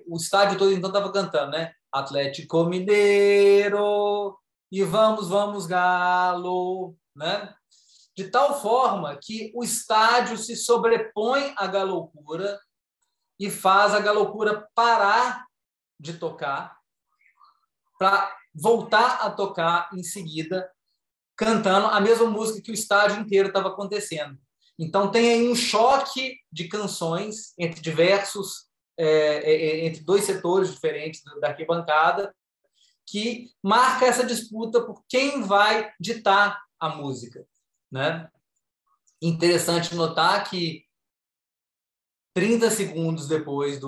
o estádio todo então estava cantando, né? Atlético Mineiro e vamos Galo, né? De tal forma que o estádio se sobrepõe à Galoucura e faz a Galoucura parar de tocar para voltar a tocar em seguida, cantando a mesma música que o estádio inteiro estava acontecendo. Então, tem aí um choque de canções entre entre 2 setores diferentes da arquibancada, que marca essa disputa por quem vai ditar a música, né? Interessante notar que 30 segundos depois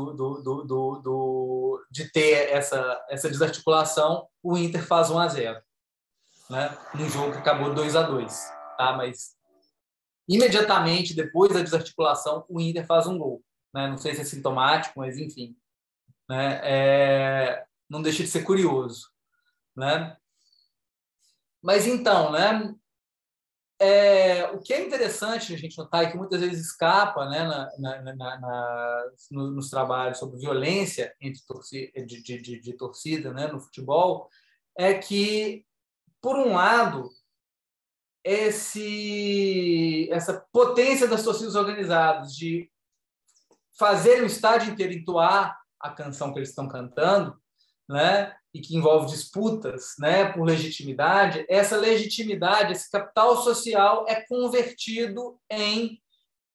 de ter essa desarticulação, o Inter faz 1-0, né? Num jogo que acabou 2-2, tá? Mas imediatamente depois da desarticulação, o Inter faz um gol, né? Não sei se é sintomático, mas enfim, né? Não deixa de ser curioso, né? Mas então, né? O que é interessante a gente notar e que muitas vezes escapa, né, nos trabalhos sobre violência de torcida, né, no futebol, é que, por um lado, essa potência das torcidas organizadas de fazer o estádio inteiro entoar a canção que eles estão cantando, né, e que envolve disputas, né, por legitimidade, essa legitimidade, esse capital social é convertido em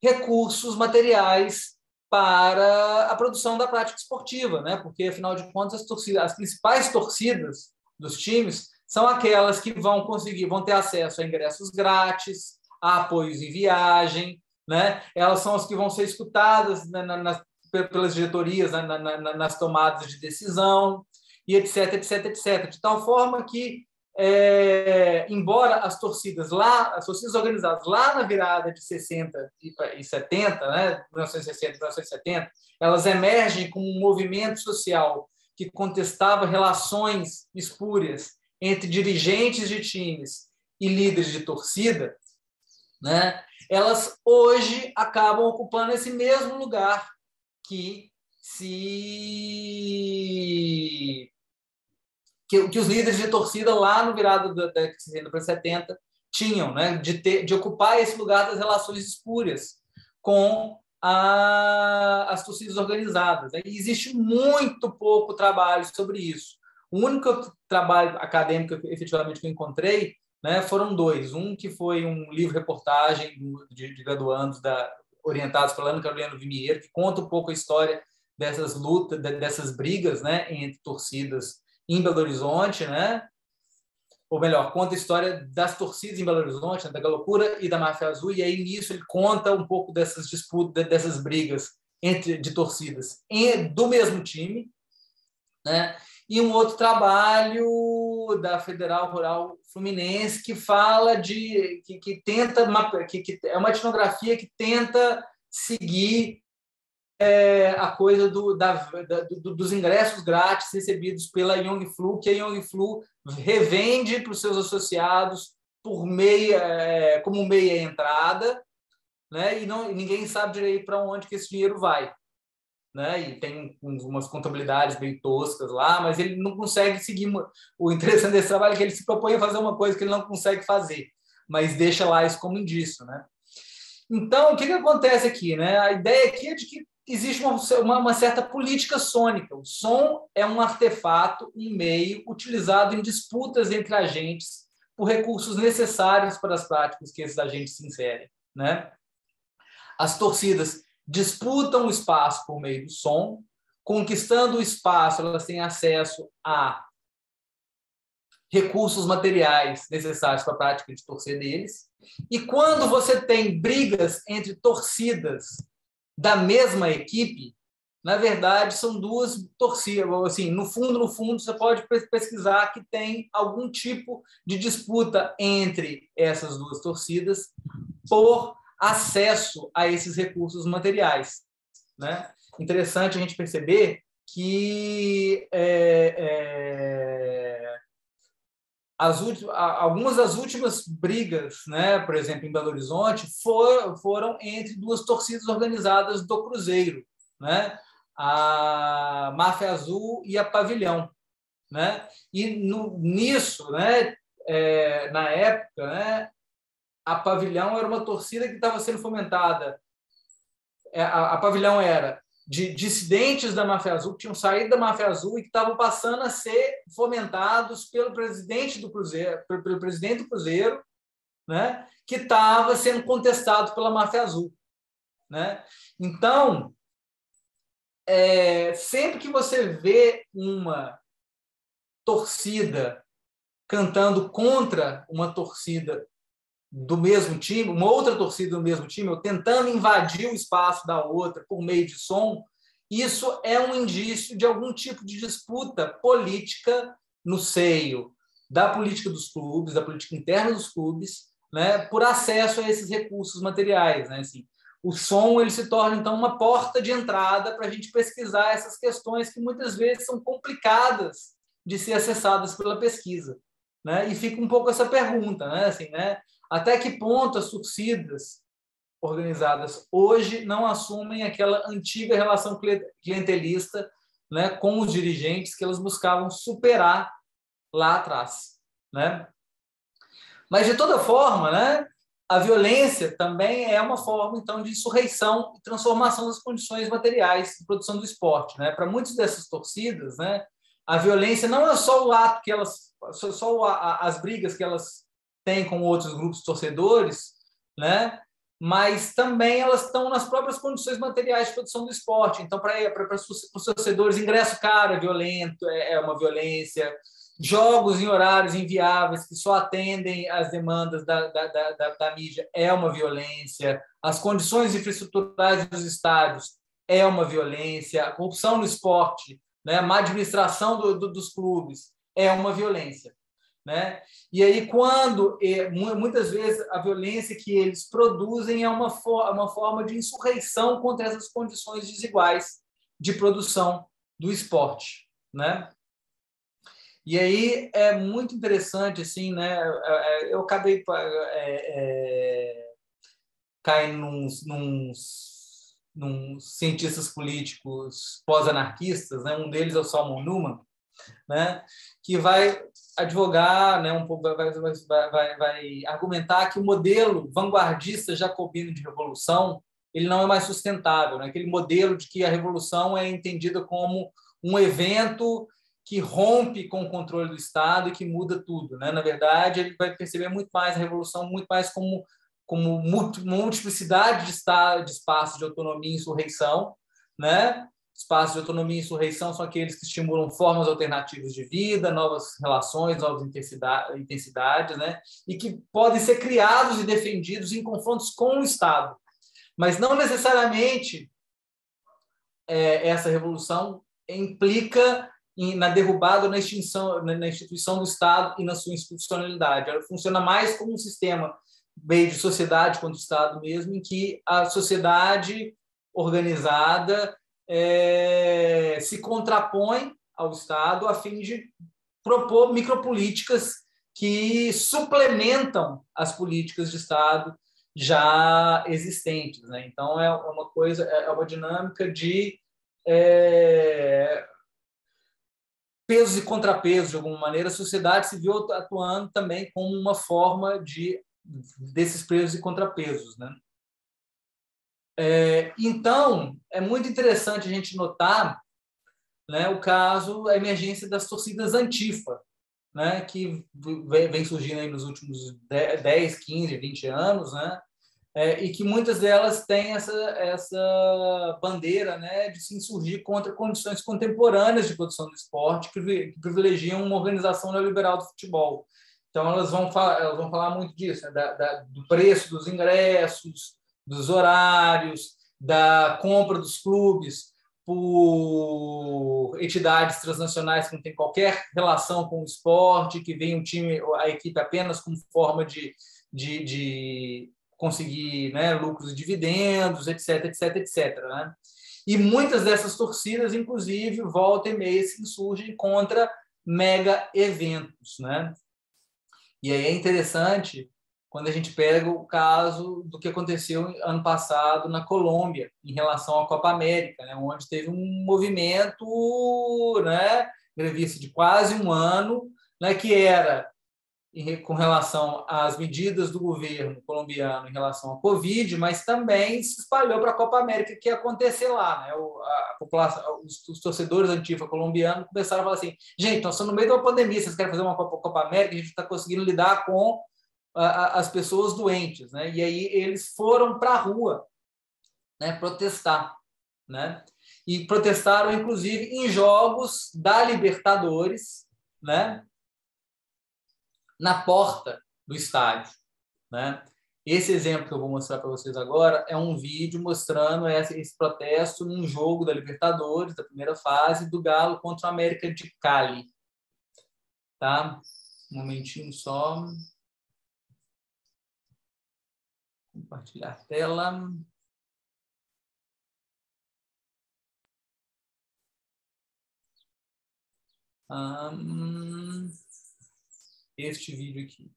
recursos materiais para a produção da prática esportiva, né, porque, afinal de contas, as principais torcidas dos times são aquelas que vão ter acesso a ingressos grátis, a apoios em viagem, né, elas são as que vão ser escutadas pelas diretorias nas tomadas de decisão, e etc, etc, etc. De tal forma que, embora as torcidas organizadas lá na virada de 60 e 70, né, 1960 e 1970, elas emergem como um movimento social que contestava relações espúrias entre dirigentes de times e líderes de torcida, né, elas hoje acabam ocupando esse mesmo lugar que os líderes de torcida lá no virado da década de 60 para 70 tinham, né, de ocupar esse lugar das relações espúrias com as torcidas organizadas. E existe muito pouco trabalho sobre isso. O único trabalho acadêmico, efetivamente, que eu encontrei, né, foram dois. Um que foi um livro-reportagem de graduandos orientados pela Ana Carolina Vimiero, que conta um pouco a história dessas lutas, dessas brigas, né, entre torcidas em Belo Horizonte, né? Ou melhor, conta a história das torcidas em Belo Horizonte, né? Da Galocura e da Máfia Azul, e aí nisso ele conta um pouco dessas disputas, dessas brigas de torcidas do mesmo time, né? E um outro trabalho da Federal Rural Fluminense que fala que é uma etnografia que tenta seguir a coisa dos ingressos grátis recebidos pela Young Flu, que a Young Flu revende para os seus associados como meia entrada, né? E ninguém sabe direito para onde que esse dinheiro vai, né? E tem umas contabilidades bem toscas lá, mas ele não consegue seguir. O interessante desse trabalho é que ele se propõe a fazer uma coisa que ele não consegue fazer, mas deixa lá isso como indício, né? Então, o que acontece aqui, né? A ideia aqui é de que existe uma certa política sônica. O som é um artefato, um meio utilizado em disputas entre agentes por recursos necessários para as práticas que esses agentes se inserem, né? As torcidas disputam o espaço por meio do som, conquistando o espaço, elas têm acesso a recursos materiais necessários para a prática de torcer deles. E quando você tem brigas entre torcidas da mesma equipe, na verdade, são duas torcidas. Assim, no fundo, você pode pesquisar que tem algum tipo de disputa entre essas duas torcidas por acesso a esses recursos materiais, né? Interessante a gente perceber que algumas das últimas brigas, né, por exemplo, em Belo Horizonte, foram entre duas torcidas organizadas do Cruzeiro, né, a Máfia Azul e a Pavilhão, né? E nisso, né, na época, né, a Pavilhão era uma torcida que estava sendo fomentada. A Pavilhão era de dissidentes da Máfia Azul, que tinham saído da Máfia Azul e que estavam passando a ser fomentados pelo presidente do Cruzeiro, né, que estava sendo contestado pela Máfia Azul, né? Então, sempre que você vê uma torcida cantando contra uma torcida do mesmo time, uma outra torcida do mesmo time, ou tentando invadir o espaço da outra por meio de som, isso é um indício de algum tipo de disputa política no seio da política dos clubes, da política interna dos clubes, né, por acesso a esses recursos materiais, né? Assim, o som ele se torna, então, uma porta de entrada para a gente pesquisar essas questões que muitas vezes são complicadas de ser acessadas pela pesquisa, né? E fica um pouco essa pergunta, né? Assim, né? Até que ponto as torcidas organizadas hoje não assumem aquela antiga relação clientelista, né, com os dirigentes que elas buscavam superar lá atrás, né? Mas, de toda forma, né, a violência também é uma forma, então, de insurreição e transformação das condições materiais de produção do esporte, né? Para muitas dessas torcidas, né, a violência não é só o ato que elas, as brigas que elas têm com outros grupos torcedores, né? Mas também elas estão nas próprias condições materiais de produção do esporte. Então, para os torcedores, ingresso caro é violento, é uma violência. Jogos em horários inviáveis que só atendem às demandas da mídia é uma violência. As condições infraestruturais dos estádios é uma violência. A corrupção no esporte, né, a má administração dos clubes é uma violência, né? E aí, quando muitas vezes a violência que eles produzem é uma forma de insurreição contra essas condições desiguais de produção do esporte, né? E aí é muito interessante, assim, né? Eu acabei caindo nos cientistas políticos pós-anarquistas, né? Um deles é o Salomon Neumann, né? Que vai advogar, né, um pouco, vai argumentar que o modelo vanguardista jacobino de revolução ele não é mais sustentável, né? Aquele modelo de que a revolução é entendida como um evento que rompe com o controle do Estado e que muda tudo, né? Na verdade, ele vai perceber muito mais a revolução, muito mais como multiplicidade de espaços de autonomia e insurreição, né? Espaços de autonomia e insurreição são aqueles que estimulam formas alternativas de vida, novas relações, novas intensidades, né? E que podem ser criados e defendidos em confrontos com o Estado. Mas não necessariamente essa revolução implica na derrubada ou na extinção, na instituição do Estado e na sua institucionalidade. Ela funciona mais como um sistema meio de sociedade contra o Estado mesmo, em que a sociedade organizada se contrapõe ao Estado a fim de propor micropolíticas que suplementam as políticas de Estado já existentes, né? Então é uma dinâmica de pesos e contrapesos, de alguma maneira. A sociedade se viu atuando também como uma forma desses pesos e contrapesos, né? Então, é muito interessante a gente notar, né, a emergência das torcidas antifa, né, que vem surgindo aí nos últimos 10, 15, 20 anos, né, e que muitas delas têm essa bandeira, né, de se insurgir contra condições contemporâneas de produção do esporte que privilegiam uma organização neoliberal do futebol. Então, elas vão falar muito disso, né, do preço dos ingressos, dos horários, da compra dos clubes por entidades transnacionais que não têm qualquer relação com o esporte, que vem a equipe apenas como forma de conseguir, né, lucros e dividendos, etc, etc, etc, né? E muitas dessas torcidas, inclusive, volta e meia se insurgem contra mega eventos, né? E aí é interessante quando a gente pega o caso do que aconteceu ano passado na Colômbia, em relação à Copa América, né, onde teve um movimento, né, grevista de quase um ano, né, que era com relação às medidas do governo colombiano em relação à Covid, mas também se espalhou para a Copa América, que ia acontecer lá, né? A população, os torcedores antifa colombianos começaram a falar assim: gente, nós estamos no meio de uma pandemia, vocês querem fazer uma Copa América, a gente está conseguindo lidar com as pessoas doentes, né? E aí eles foram para a rua, né, protestar, né? E protestaram, inclusive, em jogos da Libertadores, né, na porta do estádio, né? Esse exemplo que eu vou mostrar para vocês agora é um vídeo mostrando esse protesto num jogo da Libertadores, da primeira fase, do Galo contra o América de Cali. Tá? Um momentinho só. Compartilhar a tela. Este vídeo aqui.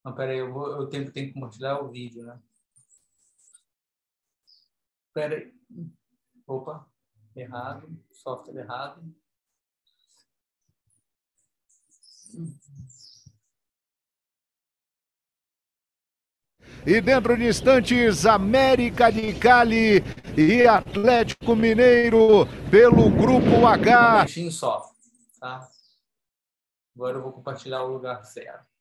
Não, peraí, eu tenho que compartilhar o vídeo, né? Peraí. Opa, errado. Software errado. E dentro de instantes, América de Cali e Atlético Mineiro pelo Grupo H. Um momentinho só, tá? Agora eu vou compartilhar o lugar certo.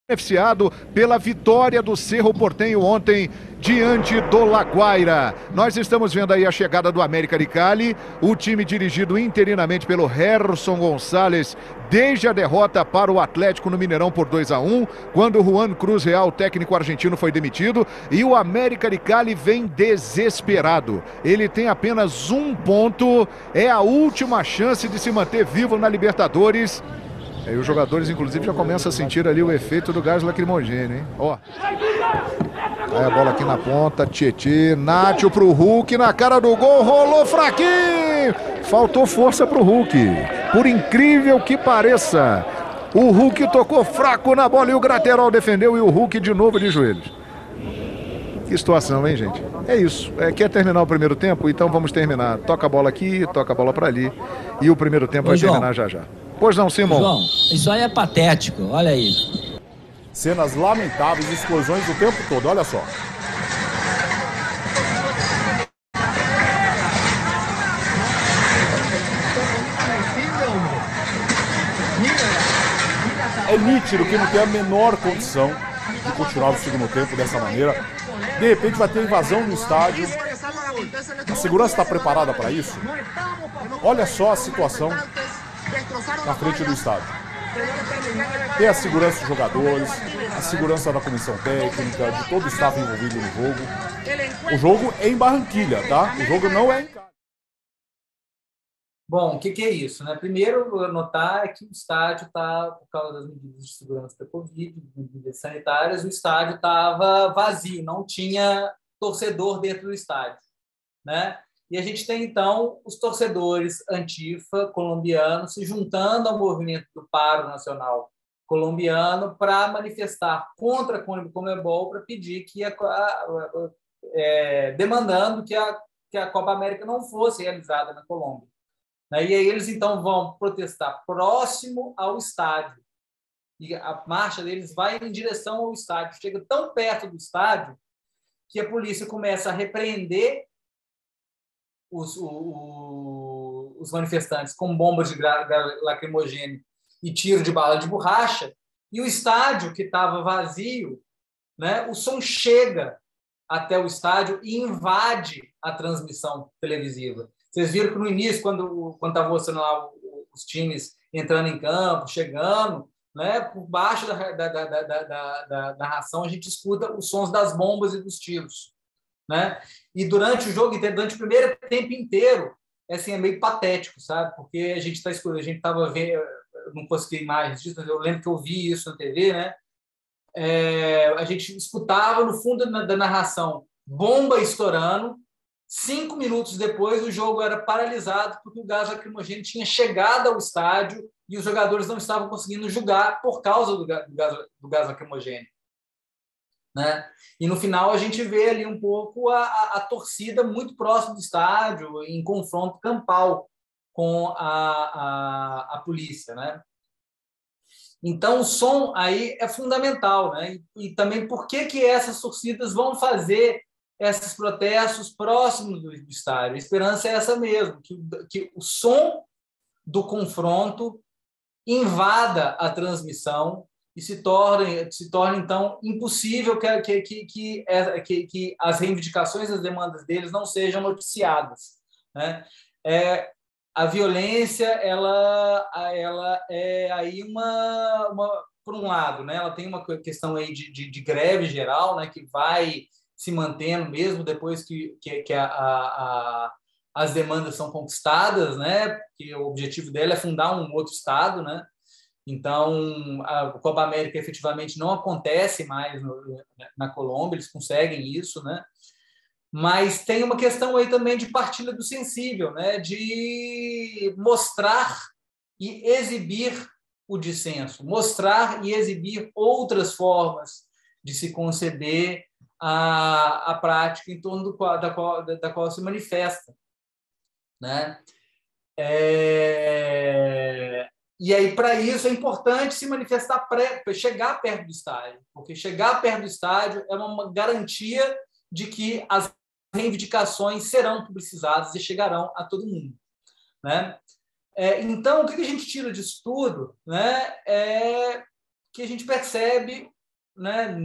Beneficiado pela vitória do Cerro Porteño ontem diante do La Guaira. Nós estamos vendo aí a chegada do América de Cali, o time dirigido interinamente pelo Gerson Gonçalves, desde a derrota para o Atlético no Mineirão por 2-1, quando o Juan Cruz Real, técnico argentino, foi demitido, e o América de Cali vem desesperado. Ele tem apenas 1 ponto, é a última chance de se manter vivo na Libertadores. E os jogadores, inclusive, já começam a sentir ali o efeito do gás lacrimogêneo, hein? Ó. Aí a bola aqui na ponta, Tietê, Nacho pro Hulk, na cara do gol, rolou fraquinho! Faltou força pro Hulk, por incrível que pareça. O Hulk tocou fraco na bola e o Graterol defendeu e o Hulk de novo de joelhos. Que situação, hein, gente? É isso. Quer terminar o primeiro tempo? Então vamos terminar. Toca a bola aqui, toca a bola pra ali. E o primeiro tempo vai terminar já já. Pois não, Simão? João, isso aí é patético, olha aí. Cenas lamentáveis, explosões o tempo todo, olha só. É nítido que não tem a menor condição de continuar o segundo tempo dessa maneira. De repente vai ter invasão no estádio. A segurança está preparada para isso? Olha só a situação na frente do estádio. Tem a segurança dos jogadores, a segurança da comissão técnica, de todo o staff envolvido no jogo. O jogo é em Barranquilha, tá? O jogo não é em Cali. Bom, o que é isso, né? Primeiro, notar é que o estádio está, por causa das medidas de segurança da Covid, medidas sanitárias, o estádio estava vazio, não tinha torcedor dentro do estádio, né? E a gente tem, então, os torcedores antifa colombianos se juntando ao movimento do Paro Nacional colombiano para manifestar contra a Conmebol, para pedir que demandando que a Copa América não fosse realizada na Colômbia. E aí eles, então, vão protestar próximo ao estádio. E a marcha deles vai em direção ao estádio. Chega tão perto do estádio que a polícia começa a repreender os manifestantes com bombas de lacrimogêneo e tiro de bala de borracha, e o estádio, que estava vazio, né, o som chega até o estádio e invade a transmissão televisiva. Vocês viram que no início, quando estava mostrando lá os times entrando em campo, chegando, né, por baixo da narração, a gente escuta os sons das bombas e dos tiros. Né? E durante o jogo inteiro, durante o primeiro tempo inteiro, assim, é meio patético, sabe? Porque a gente estava vendo, eu não consegui imagens disso, mas eu lembro que eu vi isso na TV, né? A gente escutava no fundo da narração bomba estourando. 5 minutos depois, o jogo era paralisado porque o gás lacrimogêneo tinha chegado ao estádio e os jogadores não estavam conseguindo jogar por causa do gás lacrimogêneo. Né? E no final a gente vê ali um pouco a torcida muito próximo do estádio, em confronto campal com a polícia. Né? Então, o som aí é fundamental, né? E também por que essas torcidas vão fazer esses protestos próximos do estádio? A esperança é essa mesmo, que o som do confronto invada a transmissão e se torne então, impossível que as reivindicações, as demandas deles não sejam noticiadas, né? A violência, ela é aí por um lado, né? Ela tem uma questão aí de greve geral, né? Que vai se mantendo mesmo depois que as demandas são conquistadas, né? Porque o objetivo dela é fundar um outro estado, né? Então, a Copa América efetivamente não acontece mais na Colômbia, eles conseguem isso, né? Mas tem uma questão aí também de partilha do sensível, né? De mostrar e exibir o dissenso, mostrar e exibir outras formas de se conceber a prática em torno da qual se manifesta, né? E aí, para isso, é importante se manifestar, chegar perto do estádio, porque chegar perto do estádio é uma garantia de que as reivindicações serão publicizadas e chegarão a todo mundo, né? Então, o que a gente tira disso tudo, né, é que a gente percebe, né,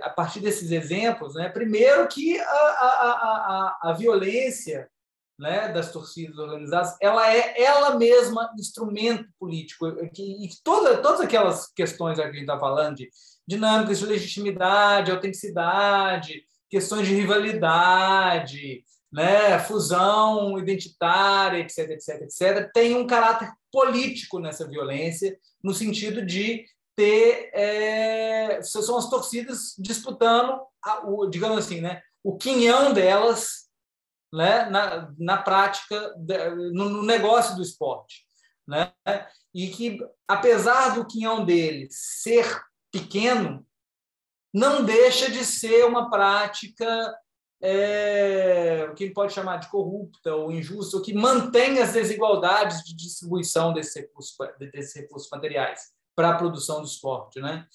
a partir desses exemplos, né, primeiro que a violência, né, das torcidas organizadas, ela é ela mesma instrumento político, e todas aquelas questões que a gente está falando de dinâmicas de legitimidade, autenticidade, questões de rivalidade, né, fusão identitária, etc., etc., etc., tem um caráter político nessa violência, no sentido de ter... são as torcidas disputando, digamos assim, né, o quinhão delas, né, na prática, no negócio do esporte, né? E que, apesar do quinhão deles ser pequeno, não deixa de ser uma prática o que pode chamar de corrupta ou injusta, ou que mantém as desigualdades de distribuição desses recursos materiais para a produção do esporte, né?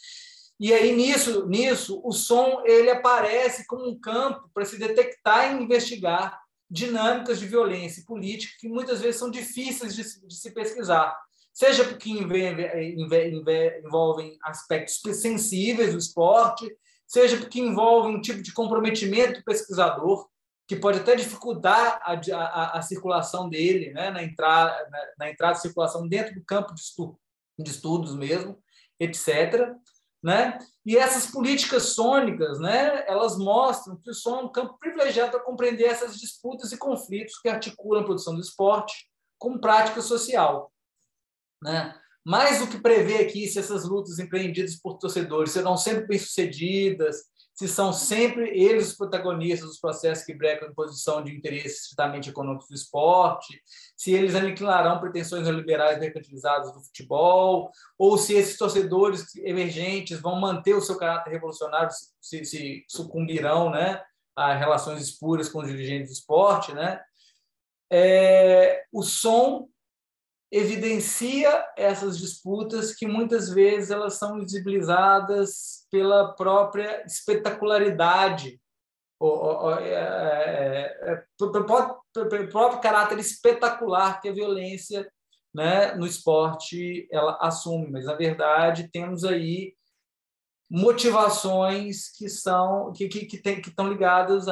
E aí, nisso, o som ele aparece como um campo para se detectar e investigar dinâmicas de violência política que muitas vezes são difíceis de se pesquisar, seja porque envolvem aspectos sensíveis do esporte, seja porque envolvem um tipo de comprometimento do pesquisador, que pode até dificultar a circulação dele, né, na entrada e circulação dentro do campo de estudos mesmo, etc., né? E essas políticas sônicas, né, elas mostram que o som é um campo privilegiado para compreender essas disputas e conflitos que articulam a produção do esporte com prática social, né? Mais do que prever aqui se essas lutas empreendidas por torcedores serão sempre bem-sucedidas, se são sempre eles os protagonistas dos processos que brecam em posição de interesses estritamente econômicos do esporte, se eles aniquilarão pretensões neoliberais mercantilizadas do futebol, ou se esses torcedores emergentes vão manter o seu caráter revolucionário, se sucumbirão, né, a relações espuras com os dirigentes do esporte, né? O som evidencia essas disputas que muitas vezes elas são visibilizadas pela própria espetacularidade, pelo próprio caráter espetacular que a violência, né, no esporte ela assume. Mas, na verdade, temos aí motivações que estão ligadas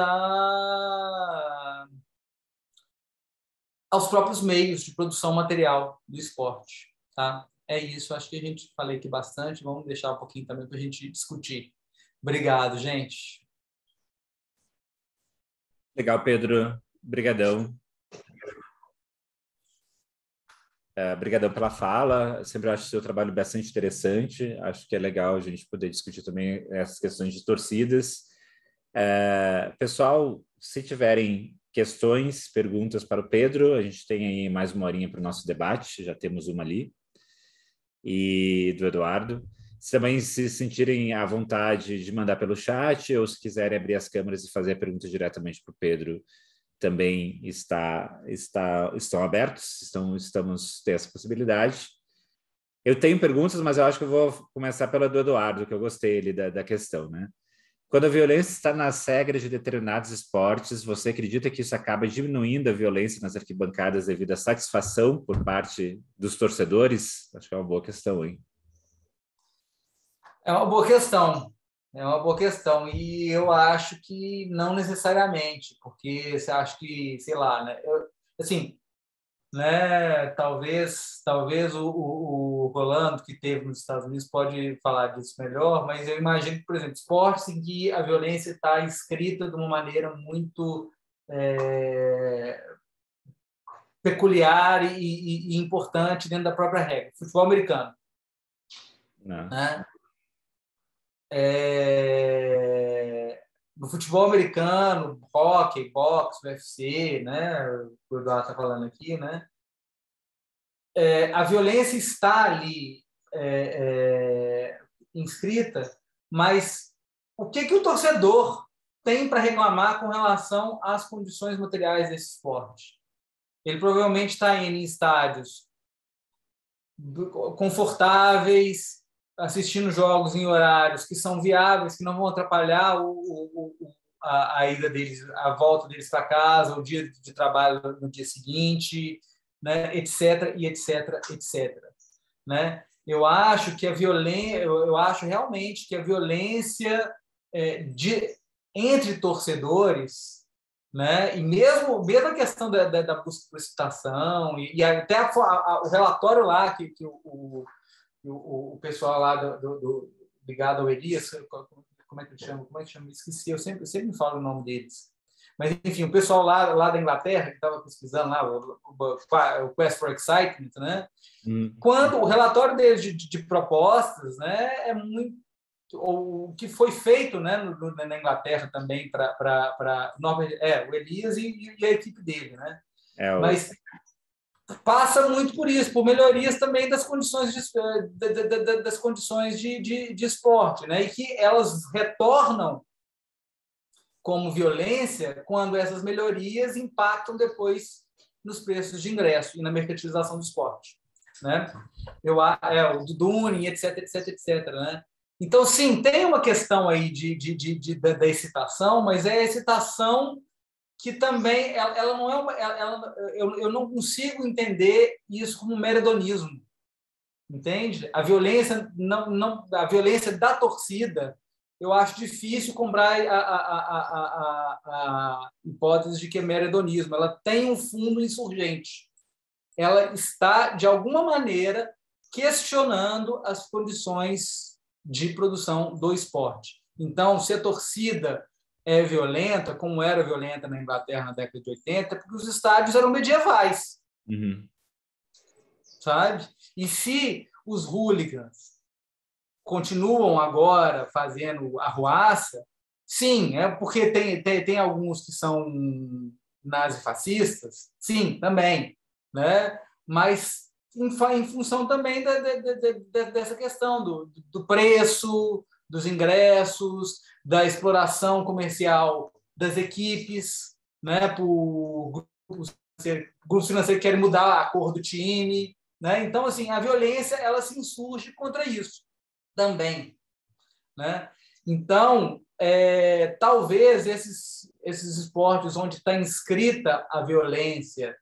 aos próprios meios de produção material do esporte, tá? É isso, acho que a gente falei aqui bastante, vamos deixar um pouquinho também para a gente discutir. Obrigado, gente. Legal, Pedro. Obrigadão. Obrigadão pela fala. Sempre acho o seu trabalho bastante interessante. Acho que é legal a gente poder discutir também essas questões de torcidas. Pessoal, se tiverem questões, perguntas para o Pedro, a gente tem aí mais uma horinha para o nosso debate, já temos uma ali, e do Eduardo. Se também se sentirem à vontade de mandar pelo chat, ou se quiserem abrir as câmeras e fazer a pergunta diretamente para o Pedro, também estão abertos, estamos ter essa possibilidade. Eu tenho perguntas, mas eu acho que eu vou começar pela do Eduardo, que eu gostei ali da questão, né? Quando a violência está nas regras de determinados esportes, você acredita que isso acaba diminuindo a violência nas arquibancadas devido à satisfação por parte dos torcedores? Acho que é uma boa questão, hein? É uma boa questão. É uma boa questão. E eu acho que não necessariamente, porque você acha que, sei lá, né? Assim, né? Talvez o Rolando, que teve nos Estados Unidos, pode falar disso melhor, mas eu imagino que, por exemplo, esportes em que a violência está escrita de uma maneira muito peculiar e importante dentro da própria regra. Futebol americano. Né? No futebol americano, hockey, boxe, UFC, né? O Eduardo está falando aqui, né? A violência está ali inscrita, mas o que o torcedor tem para reclamar com relação às condições materiais desse esporte? Ele provavelmente está indo em estádios confortáveis, assistindo jogos em horários que são viáveis, que não vão atrapalhar a ida deles, a volta deles para casa, o dia de trabalho no dia seguinte, né, etc, e etc, etc, né? Eu acho realmente que a violência entre torcedores, né, e mesmo a questão da busca por excitação e até o relatório lá que o pessoal lá ligado ao Elias, como é que chama? Esqueci, eu sempre me falo o nome deles. Mas, enfim, o pessoal lá da Inglaterra, que estava pesquisando lá, o Quest for Excitement, né? Quando o relatório deles de propostas, né, é muito... O que foi feito, né, na Inglaterra também para o Elias e a equipe dele, né? Mas passa muito por isso, por melhorias também das condições de esporte, né? E que elas retornam como violência quando essas melhorias impactam depois nos preços de ingresso e na mercantilização do esporte, né? O Duning, etc, etc, etc, né? Então, sim, tem uma questão aí da excitação, mas é a excitação que também ela não é eu não consigo entender isso como mero hedonismo, entende? A violência a violência da torcida, eu acho difícil comprar a hipótese de que é mero hedonismo. Ela tem um fundo insurgente. Ela está, de alguma maneira, questionando as condições de produção do esporte. Então, se a torcida é violenta, como era violenta na Inglaterra na década de 80, porque os estádios eram medievais. Sabe? E se os hooligans continuam agora fazendo arruaça, sim, porque tem alguns que são nazifascistas, sim, também, né? Mas em função também dessa questão do preço, dos ingressos, da exploração comercial das equipes, né? Por grupos financeiros que querem mudar a cor do time, né? Então, assim, a violência ela se insurge contra isso também, né? Então, talvez esses esportes onde está inscrita a violência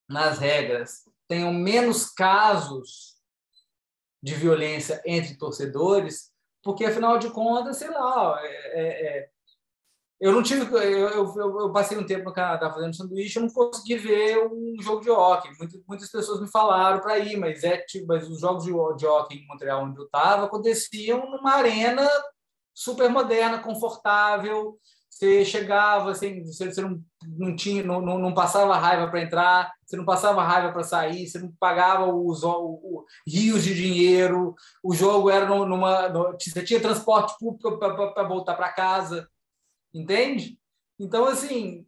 nas regras tenham menos casos de violência entre torcedores, porque, afinal de contas, sei lá, eu não tive... Eu passei um tempo no Canadá fazendo sanduíche, eu não consegui ver um jogo de hóquei. Muitas pessoas me falaram para ir, mas os jogos de hóquei em Montreal, onde eu estava, aconteciam numa arena super moderna, confortável. Você chegava, assim, você não passava raiva para entrar, você não passava raiva para sair, você não pagava os rios de dinheiro, o jogo era você tinha transporte público para voltar para casa, entende? Então, assim,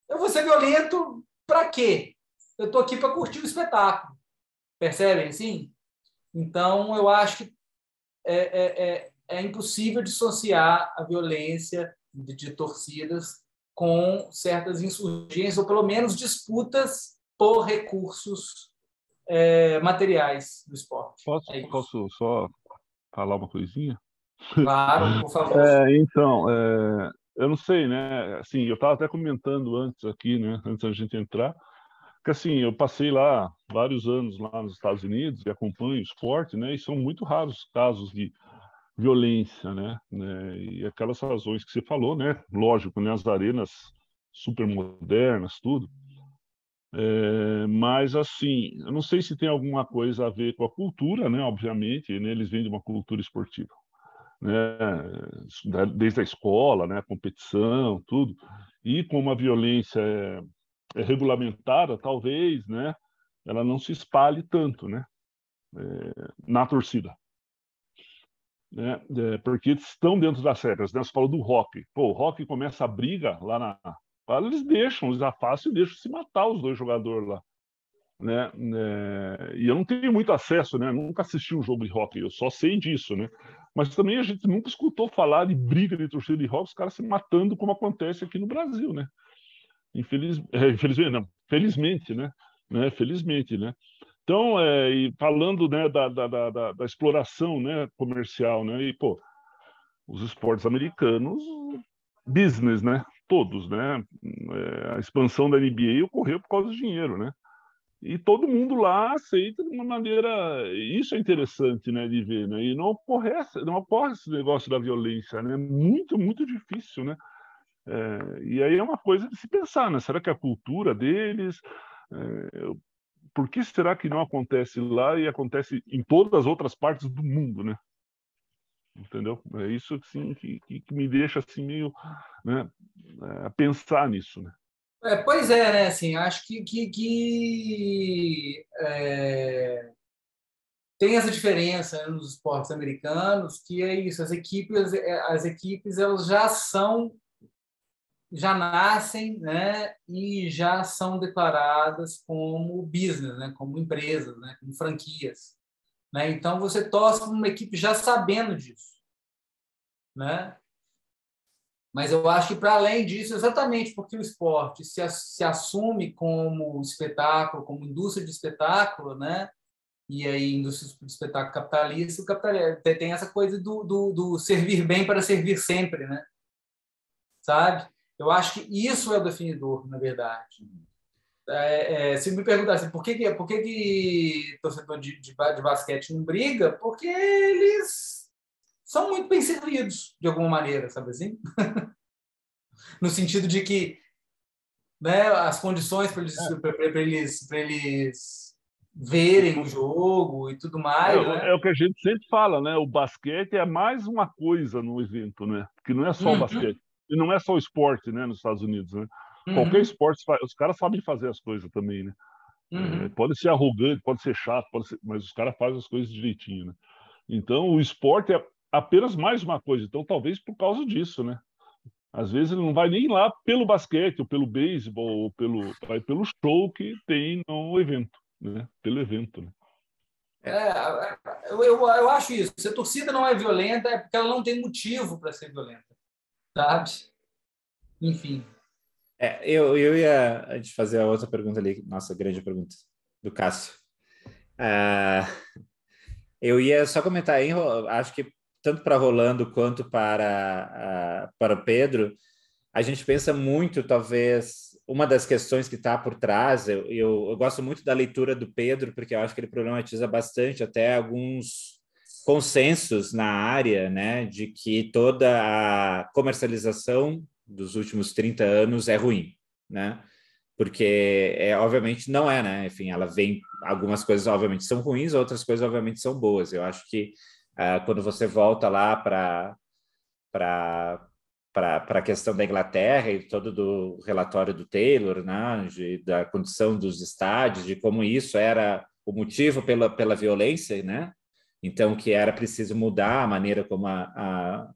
eu vou ser violento para quê? Eu estou aqui para curtir o espetáculo, percebem, assim? Então, eu acho que é impossível dissociar a violência de torcidas com certas insurgências, ou pelo menos disputas por recursos materiais do esporte. Posso só falar uma coisinha? Claro, por favor. Então, eu não sei, né? Assim, eu estava até comentando antes aqui, né? Antes da gente entrar, que assim, eu passei lá vários anos lá nos Estados Unidos e acompanho o esporte, né? E são muito raros casos de violência, né? E aquelas razões que você falou, né? Lógico, né? As arenas super modernas, tudo. Mas assim, eu não sei se tem alguma coisa a ver com a cultura, né? Obviamente, né? Eles vêm de uma cultura esportiva, né? Desde a escola, né? A competição, tudo. E como a violência é regulamentada, talvez, né? Ela não se espalhe tanto, né? Na torcida. Né? Porque estão dentro das regras, né? Você falou do hockey. Pô, o hockey começa a briga lá na... Eles afastam e deixam se matar os dois jogadores lá. Né? E eu não tenho muito acesso, né? Nunca assisti um jogo de hockey, eu só sei disso, né? Mas também a gente nunca escutou falar de briga de torcida de hockey, os caras se matando como acontece aqui no Brasil, né? Infelizmente, não. Felizmente, né? Felizmente, né? Então, e falando, né, da exploração, né, comercial, né? E, pô, os esportes americanos, business, né? Todos, né? A expansão da NBA ocorreu por causa do dinheiro, né? E todo mundo lá aceita de uma maneira... Isso é interessante, né, de ver, né? E não ocorre esse negócio da violência, né? Muito, muito difícil, né? E aí é uma coisa de se pensar, né? Será que a cultura deles... por que será que não acontece lá e acontece em todas as outras partes do mundo, né? Entendeu? É isso assim, que me deixa assim meio, né, a pensar nisso, né? Pois é, né? Assim, acho que tem essa diferença, né, nos esportes americanos, que é isso, as equipes elas já nascem, né, e já são declaradas como business, né, como empresas, né, como franquias, né? Então você torce para uma equipe já sabendo disso, né? Mas eu acho que para além disso, exatamente porque o esporte se assume como espetáculo, como indústria de espetáculo, né? E aí indústria de espetáculo capitalista, o capitalista tem essa coisa do servir bem para servir sempre, né? Sabe? Eu acho que isso é o definidor, na verdade. Se me perguntassem por que torcedor de basquete não briga, porque eles são muito bem servidos, de alguma maneira, sabe assim? No sentido de que, né, as condições para eles verem o jogo e tudo mais. Né? É o que a gente sempre fala, né? O basquete é mais uma coisa no evento, né? Porque não é só o basquete. E não é só o esporte, né, nos Estados Unidos, né? Qualquer esporte, os caras sabem fazer as coisas também, né? Pode ser arrogante, pode ser chato, mas os caras fazem as coisas direitinho, né? Então, o esporte é apenas mais uma coisa. Então, talvez por causa disso, né? Às vezes ele não vai nem lá pelo basquete, ou pelo beisebol, ou vai pelo show que tem no evento, né? Pelo evento, né? Eu acho isso. Se a torcida não é violenta, é porque ela não tem motivo para ser violenta. Sabe? Enfim. Eu ia a gente fazer a outra pergunta ali, nossa grande pergunta do Cássio. Eu ia só comentar, acho que tanto para Rolando quanto para o Pedro, a gente pensa muito, talvez, uma das questões que está por trás, eu gosto muito da leitura do Pedro, porque eu acho que ele problematiza bastante até alguns consensos na área, né, de que toda a comercialização dos últimos 30 anos é ruim, né? Porque, obviamente, não é, né? Enfim, ela vem... Algumas coisas, obviamente, são ruins, outras coisas, obviamente, são boas. Eu acho que quando você volta lá para a questão da Inglaterra e todo do relatório do Taylor, né? Da condição dos estádios, de como isso era o motivo pela violência, né? Então, que era preciso mudar a maneira como a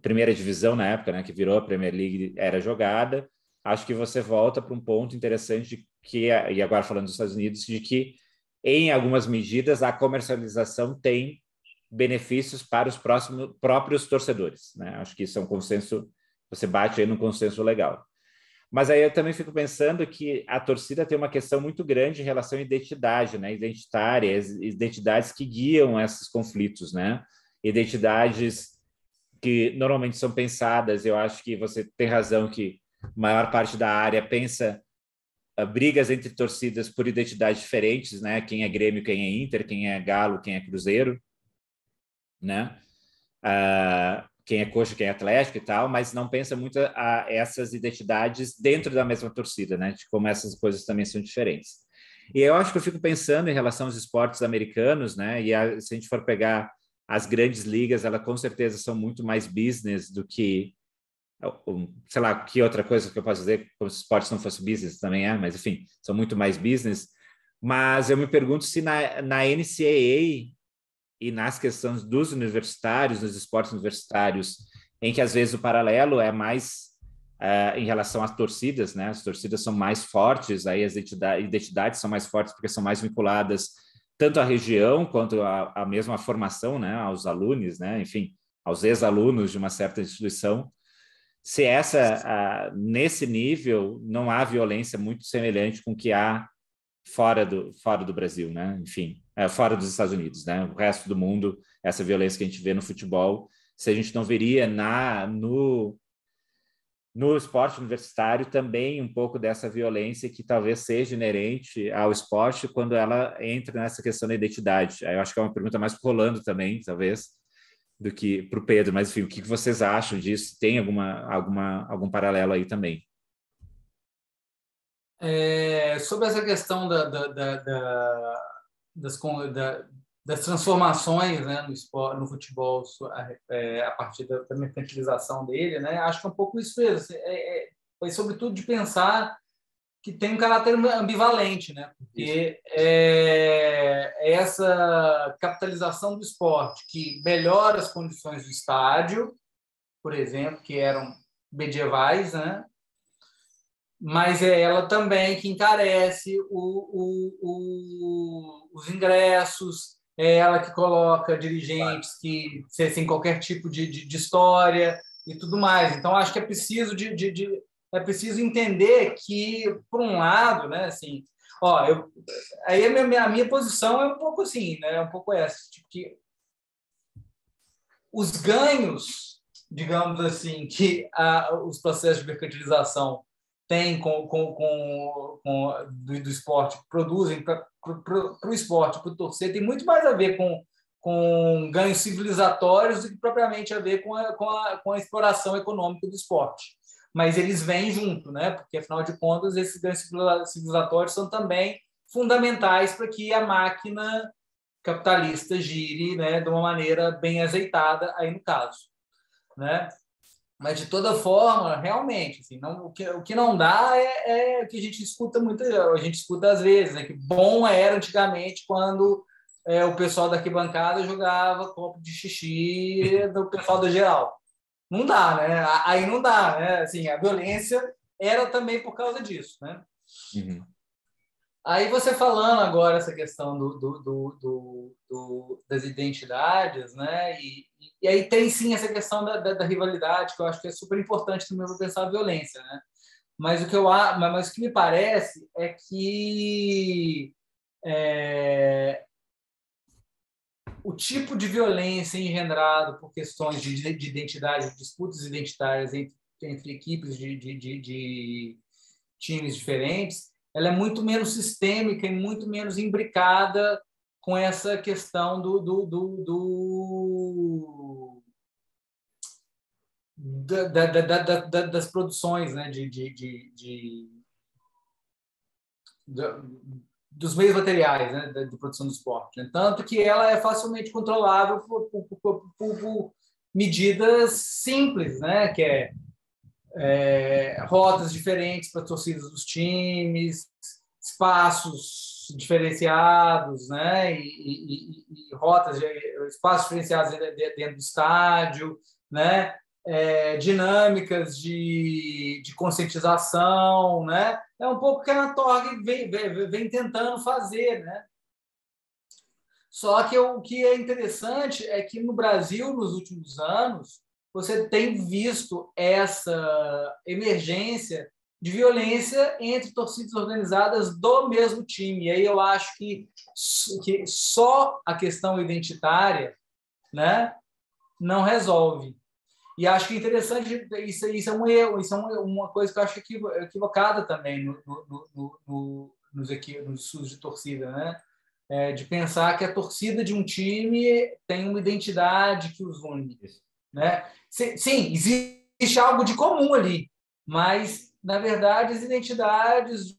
primeira divisão, na época, né, que virou a Premier League, era jogada. Acho que você volta para um ponto interessante e agora falando dos Estados Unidos, de que, em algumas medidas, a comercialização tem benefícios para os próprios torcedores, né? Acho que isso é um consenso, você bate aí num consenso legal. Mas aí eu também fico pensando que a torcida tem uma questão muito grande em relação à identidade, né? Identitária, as identidades que guiam esses conflitos, né? Identidades que normalmente são pensadas, eu acho que você tem razão que a maior parte da área pensa brigas entre torcidas por identidades diferentes, né? Quem é Grêmio, quem é Inter, quem é Galo, quem é Cruzeiro, né? Quem é Coxa, quem é Atlético e tal, mas não pensa muito a essas identidades dentro da mesma torcida, né? De como essas coisas também são diferentes. E eu acho que eu fico pensando em relação aos esportes americanos, né? E se a gente for pegar as grandes ligas, elas com certeza são muito mais business do que, sei lá, que outra coisa que eu posso dizer, como se esportes não fosse business, também mas enfim, são muito mais business. Mas eu me pergunto se na NCAA e nas questões dos universitários, nos esportes universitários, em que às vezes o paralelo é mais em relação às torcidas, né? As torcidas são mais fortes, aí as identidades são mais fortes porque são mais vinculadas tanto à região quanto à mesma formação, né? Aos alunos, né? Enfim, aos ex-alunos de uma certa instituição. Se nesse nível não há violência muito semelhante com o que há fora do Brasil, né? Enfim, fora dos Estados Unidos, né? O resto do mundo, essa violência que a gente vê no futebol, se a gente não veria no esporte universitário também um pouco dessa violência que talvez seja inerente ao esporte quando ela entra nessa questão da identidade. Aí eu acho que é uma pergunta mais pro Rolando também, talvez, do que para o Pedro, mas enfim, o que vocês acham disso? Tem algum paralelo aí também? Sobre essa questão das transformações, né, no futebol a partir da mercantilização dele, né, acho que é um pouco isso mesmo. Foi sobretudo de pensar que tem um caráter ambivalente, né, porque essa capitalização do esporte que melhora as condições do estádio, por exemplo, que eram medievais, né, mas é ela também que encarece os ingressos, é ela que coloca dirigentes que sem qualquer tipo de história e tudo mais. Então, acho que é preciso preciso entender que, por um lado, né, assim, aí a minha posição é um pouco assim, né, um pouco essa, tipo, que os ganhos, digamos assim, que os processos de mercantilização tem do esporte, produzem para o esporte, para o torcer, tem muito mais a ver com ganhos civilizatórios do que propriamente a ver com a exploração econômica do esporte. Mas eles vêm junto, né? Porque, afinal de contas, esses ganhos civilizatórios são também fundamentais para que a máquina capitalista gire, né, de uma maneira bem azeitada, aí no caso, né? Mas, de toda forma, realmente, assim, o que não dá é o que a gente escuta às vezes, né? Que bom era antigamente quando o pessoal da arquibancada jogava copo de xixi do pessoal da geral. Não dá, né? Aí não dá, né? Assim, a violência era também por causa disso, né? Uhum. Aí você falando agora essa questão das identidades, né? E aí tem sim essa questão da rivalidade, que eu acho que é super importante também para pensar a violência, né? Mas o que me parece é que o tipo de violência engendrado por questões de identidade, disputas identitárias entre equipes de times diferentes, ela é muito menos sistêmica e muito menos imbricada com essa questão das produções, né, dos meios materiais, né, de produção do esporte. Né? Tanto que ela é facilmente controlável por medidas simples, né, que rotas diferentes para torcidas dos times, espaços diferenciados, né, e espaços diferenciados dentro do estádio, né, dinâmicas de conscientização, né, é um pouco que a Anatorg vem tentando fazer, né. Só que o que é interessante é que no Brasil, nos últimos anos, você tem visto essa emergência de violência entre torcidas organizadas do mesmo time. E aí eu acho que só a questão identitária, né, não resolve. E acho que é interessante, isso é um erro, isso é uma coisa que eu acho equivocada também nos estudos de torcida, né? De pensar que a torcida de um time tem uma identidade que os une, né? Sim, existe algo de comum ali, mas, na verdade, as identidades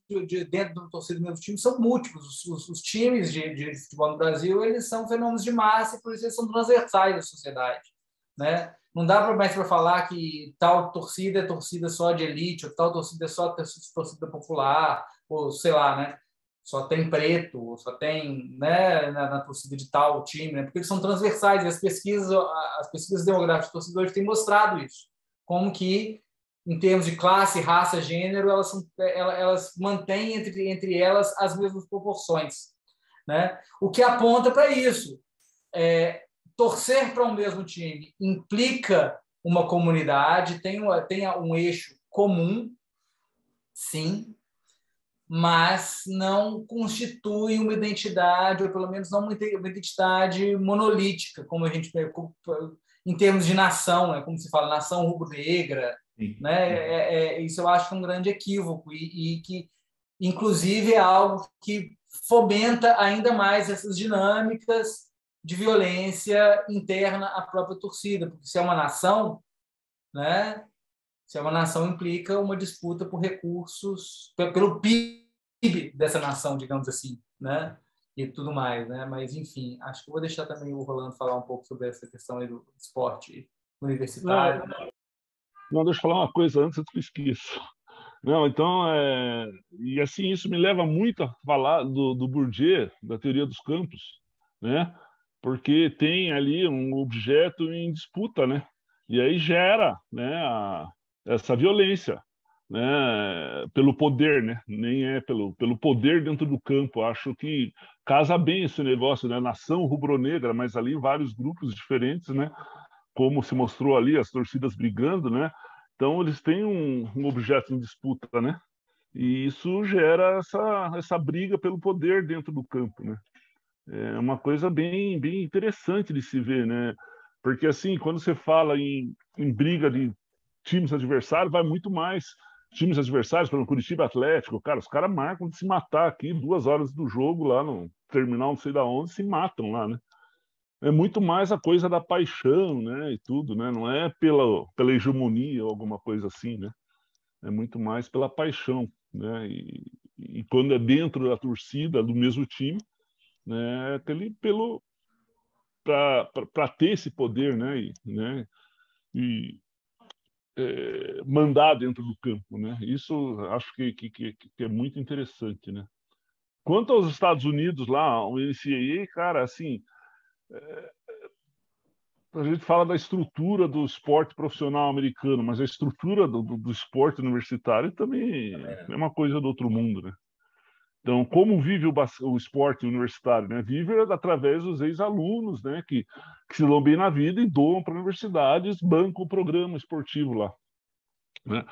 dentro da torcida do mesmo time são múltiplos. Os times de futebol no Brasil, eles são fenômenos de massa e, por isso, eles são transversais da sociedade, né? Não dá mais para falar que tal torcida é torcida só de elite, ou tal torcida é só torcida popular, ou sei lá, né? Só tem preto, ou só tem, né, na torcida de tal time, né? Porque eles são transversais, e as pesquisas demográficas de torcedores têm mostrado isso. Como que, em termos de classe, raça, gênero, elas mantêm entre elas as mesmas proporções, né? O que aponta para isso. Torcer para um mesmo time implica uma comunidade, tem um eixo comum, sim, mas não constitui uma identidade, ou pelo menos não uma identidade monolítica, como a gente em termos de nação, né? Como se fala, nação rubro-negra, né? Isso eu acho um grande equívoco e que, inclusive, é algo que fomenta ainda mais essas dinâmicas de violência interna à própria torcida, porque se é uma nação, né? Se é uma nação, implica uma disputa por recursos, pelo PIB dessa nação, digamos assim, né? E tudo mais, né? Mas, enfim, acho que vou deixar também o Rolando falar um pouco sobre essa questão aí do esporte universitário. Não, deixa eu falar uma coisa antes que eu esqueça. Não, então, e assim, isso me leva muito a falar do Bourdieu, da teoria dos campos, né? Porque tem ali um objeto em disputa, né? E aí gera, né, essa violência, né, pelo poder, né? Nem é pelo poder dentro do campo. Acho que casa bem esse negócio, né? Nação rubro-negra, mas ali vários grupos diferentes, né? Como se mostrou ali, as torcidas brigando, né? Então eles têm um objeto em disputa, né? E isso gera essa briga pelo poder dentro do campo, né? É uma coisa bem interessante de se ver, né? Porque, assim, quando você fala em briga de times adversários, vai muito mais times adversários, pelo Curitiba Atlético, cara, os caras marcam de se matar aqui 2 horas do jogo lá no terminal não sei da onde, se matam lá, né? É muito mais a coisa da paixão, né, e tudo, né? Não é pela hegemonia ou alguma coisa assim, né? É muito mais pela paixão, né? E quando é dentro da torcida do mesmo time, né, para ter esse poder, né, mandar dentro do campo, né? Isso acho que é muito interessante, né? Quanto aos Estados Unidos lá, o NCAA, cara, assim, a gente fala da estrutura do esporte profissional americano, mas a estrutura do esporte universitário também é uma coisa do outro mundo, né? Então, como vive o esporte universitário, né? Vive através dos ex-alunos, né? Que se dão bem na vida e doam para universidades, bancam o programa esportivo lá, né?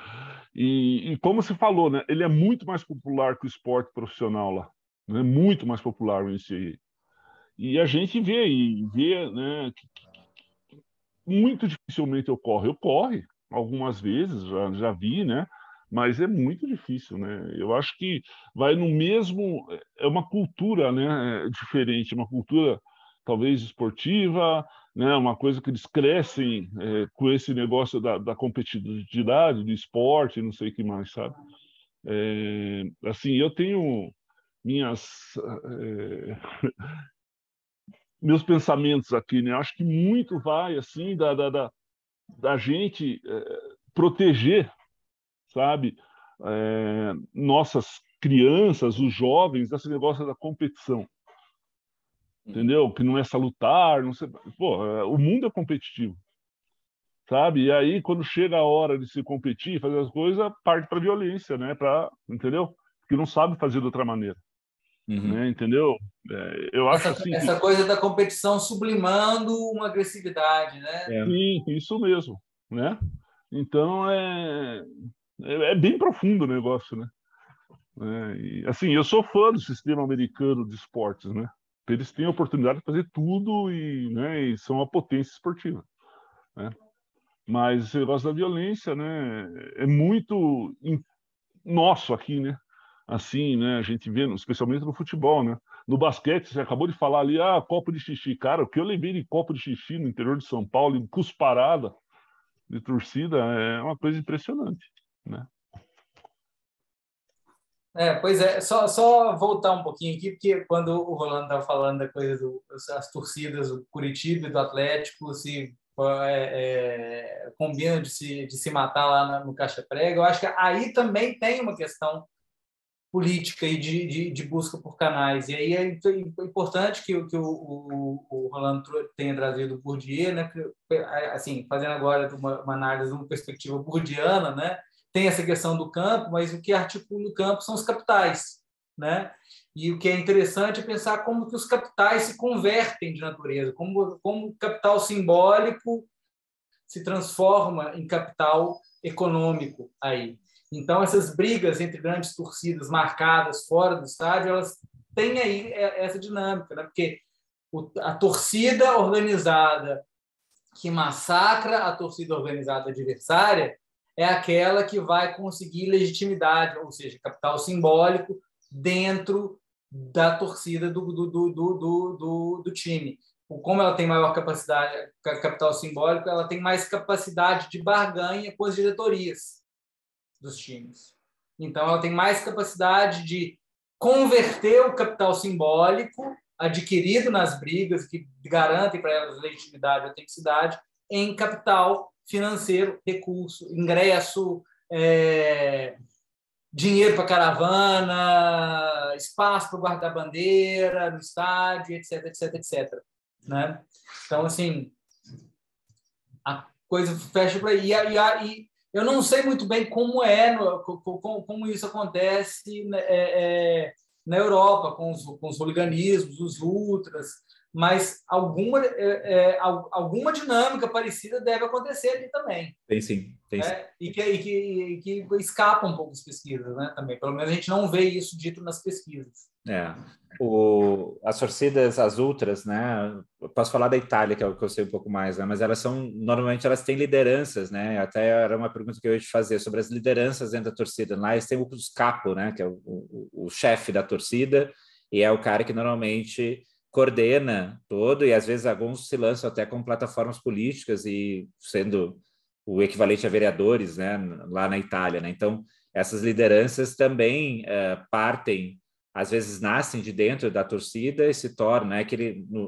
E como se falou, né? Ele é muito mais popular que o esporte profissional lá, né? Muito mais popular nesse aí. E a gente vê, né? Que muito dificilmente ocorre algumas vezes, já vi, né? Mas é muito difícil, né? Eu acho que vai no mesmo... É uma cultura, né, diferente, uma cultura talvez esportiva, né? Uma coisa que eles crescem com esse negócio da competitividade, do esporte, não sei o que mais, sabe? Assim, eu tenho meus pensamentos aqui, né? Acho que muito vai, assim, da gente proteger, sabe, nossas crianças, os jovens, desse negócio da competição, entendeu? Que não é salutar, não sei, pô, o mundo é competitivo, sabe? E aí quando chega a hora de se competir, fazer as coisas, parte para violência, né? Entendeu? Porque não sabe fazer de outra maneira, né? Entendeu? Eu acho assim. Essa coisa da competição sublimando uma agressividade, né? Sim, isso mesmo, né? Então É bem profundo o negócio, né? E, assim, eu sou fã do sistema americano de esportes, né? Eles têm a oportunidade de fazer tudo e são uma potência esportiva, né? Mas o negócio da violência, né, é muito nosso aqui, né? Assim, né? A gente vê, especialmente no futebol, né? No basquete, você acabou de falar ali, copo de xixi. Cara, o que eu levei de copo de xixi no interior de São Paulo, em cusparada de torcida, é uma coisa impressionante, né? Pois é, só voltar um pouquinho aqui, porque quando o Rolando estava falando da coisa das torcidas do Curitiba e do Atlético se combinam de se matar lá no Caixa Prega, eu acho que aí também tem uma questão política e de busca por canais. E aí é importante que o Rolando tenha trazido o Bourdieu, né? Assim, fazendo agora uma análise, uma perspectiva bourdiana, né? Tem essa questão do campo, mas o que articula o campo são os capitais, né? E o que é interessante é pensar como que os capitais se convertem de natureza, como o capital simbólico se transforma em capital econômico aí. Então, essas brigas entre grandes torcidas marcadas fora do estádio, elas têm aí essa dinâmica, né? Porque a torcida organizada que massacra a torcida organizada adversária é aquela que vai conseguir legitimidade, ou seja, capital simbólico dentro da torcida do time. Como ela tem maior capacidade, capital simbólico, ela tem mais capacidade de barganha com as diretorias dos times. Então, ela tem mais capacidade de converter o capital simbólico adquirido nas brigas, que garantem para elas legitimidade e autenticidade, em capital financeiro, recurso, ingresso, dinheiro para caravana, espaço para guardar bandeira no estádio, etc, etc, etc. Né? Então, assim, a coisa fecha por aí. E eu não sei muito bem como isso acontece na Europa, com os hooliganismos, os ultras, mas alguma dinâmica parecida deve acontecer ali também. Tem sim. E que escapa um pouco das pesquisas, né? Também. Pelo menos a gente não vê isso dito nas pesquisas. As torcidas, as ultras, né? Eu posso falar da Itália, que é o que eu sei um pouco mais, né? Mas normalmente elas têm lideranças, né? Até era uma pergunta que eu ia te fazer sobre as lideranças dentro da torcida. Lá eles têm os capo, né? Que é o chefe da torcida, e é o cara que normalmente coordena todo, e às vezes alguns se lançam até com plataformas políticas e sendo o equivalente a vereadores, né? Lá na Itália, né? Então, essas lideranças também partem, às vezes nascem de dentro da torcida e se tornam, né?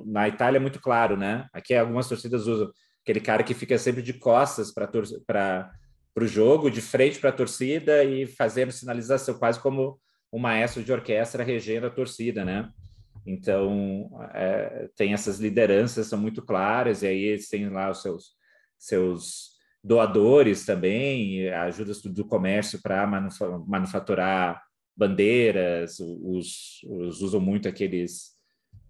Na Itália é muito claro, né? Aqui algumas torcidas usam aquele cara que fica sempre de costas para o jogo, de frente para a torcida e fazendo sinalização, quase como um maestro de orquestra regendo a torcida, né? Então, tem essas lideranças, são muito claras, e aí eles têm lá os seus doadores também, ajudas do comércio para manufaturar bandeiras, usam muito aqueles...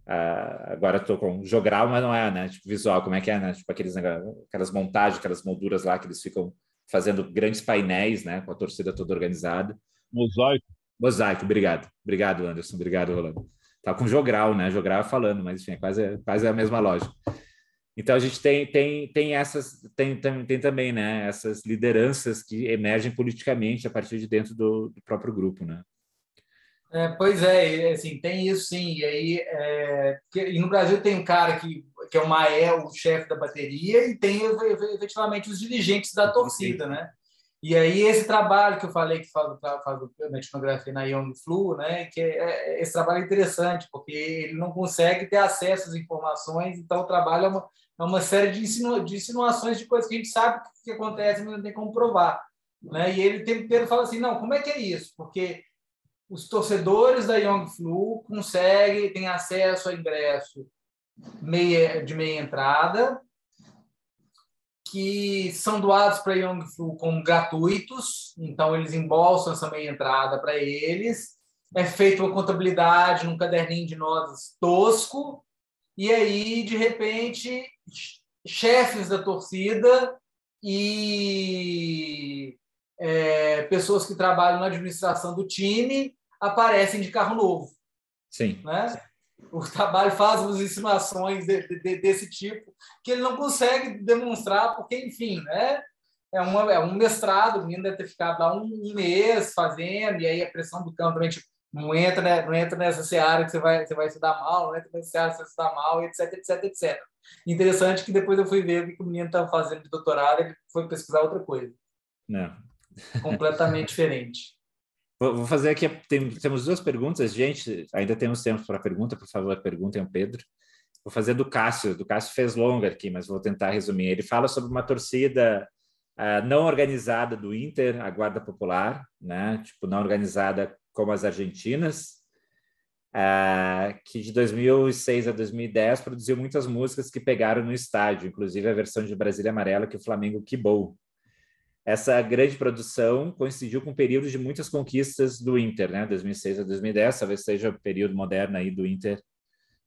agora estou com jogral, mas não é, né? Tipo visual, como é que é, né? Tipo aquelas montagens, aquelas molduras lá que eles ficam fazendo grandes painéis, né? Com a torcida toda organizada. Mosaico, obrigado. Obrigado, Anderson. Obrigado, Rolando. Tá com jogral, né? Jogral falando, mas enfim, é quase a mesma lógica. Então a gente tem também, né? Essas lideranças que emergem politicamente a partir de dentro do próprio grupo, né? Pois é, assim, tem isso sim. E aí, e no Brasil tem um cara que é o chefe da bateria, e tem efetivamente os dirigentes da torcida, né? E aí esse trabalho que eu falei que faz a etnografia na Young Flu, né? Que esse trabalho é interessante porque ele não consegue ter acesso às informações, então o trabalho é uma série de insinuações de coisas que a gente sabe que acontece, mas não tem como provar, né? E ele o tempo inteiro fala assim, não, como é que é isso? Porque os torcedores da Young Flu têm acesso a ingresso de meia entrada, que são doados para a Young Flu como gratuitos, então eles embolsam essa meia entrada para eles, é feita uma contabilidade num caderninho de notas tosco, e aí, de repente, chefes da torcida e pessoas que trabalham na administração do time aparecem de carro novo. Sim. Né? O trabalho faz umas insinuações desse tipo que ele não consegue demonstrar, porque, enfim, né? É um mestrado, o menino deve ter ficado lá um mês fazendo, e aí a pressão do campo também tipo, não entra nessa seara que você vai estudar mal, não entra nessa seara que você vai estudar mal, etc, etc, etc. Interessante que depois eu fui ver o que o menino estava fazendo de doutorado, ele foi pesquisar outra coisa. Não. Completamente diferente. Vou fazer aqui, temos 2 perguntas, gente, ainda temos tempo para pergunta, por favor, perguntem ao Pedro. Vou fazer do Cássio fez longa aqui, mas vou tentar resumir. Ele fala sobre uma torcida não organizada do Inter, a Guarda Popular, né? Tipo, não organizada como as argentinas, que de 2006 a 2010 produziu muitas músicas que pegaram no estádio, inclusive a versão de Brasília Amarela que o Flamengo quibou. Essa grande produção coincidiu com o período de muitas conquistas do Inter, né? 2006 a 2010, talvez seja o período moderno aí do Inter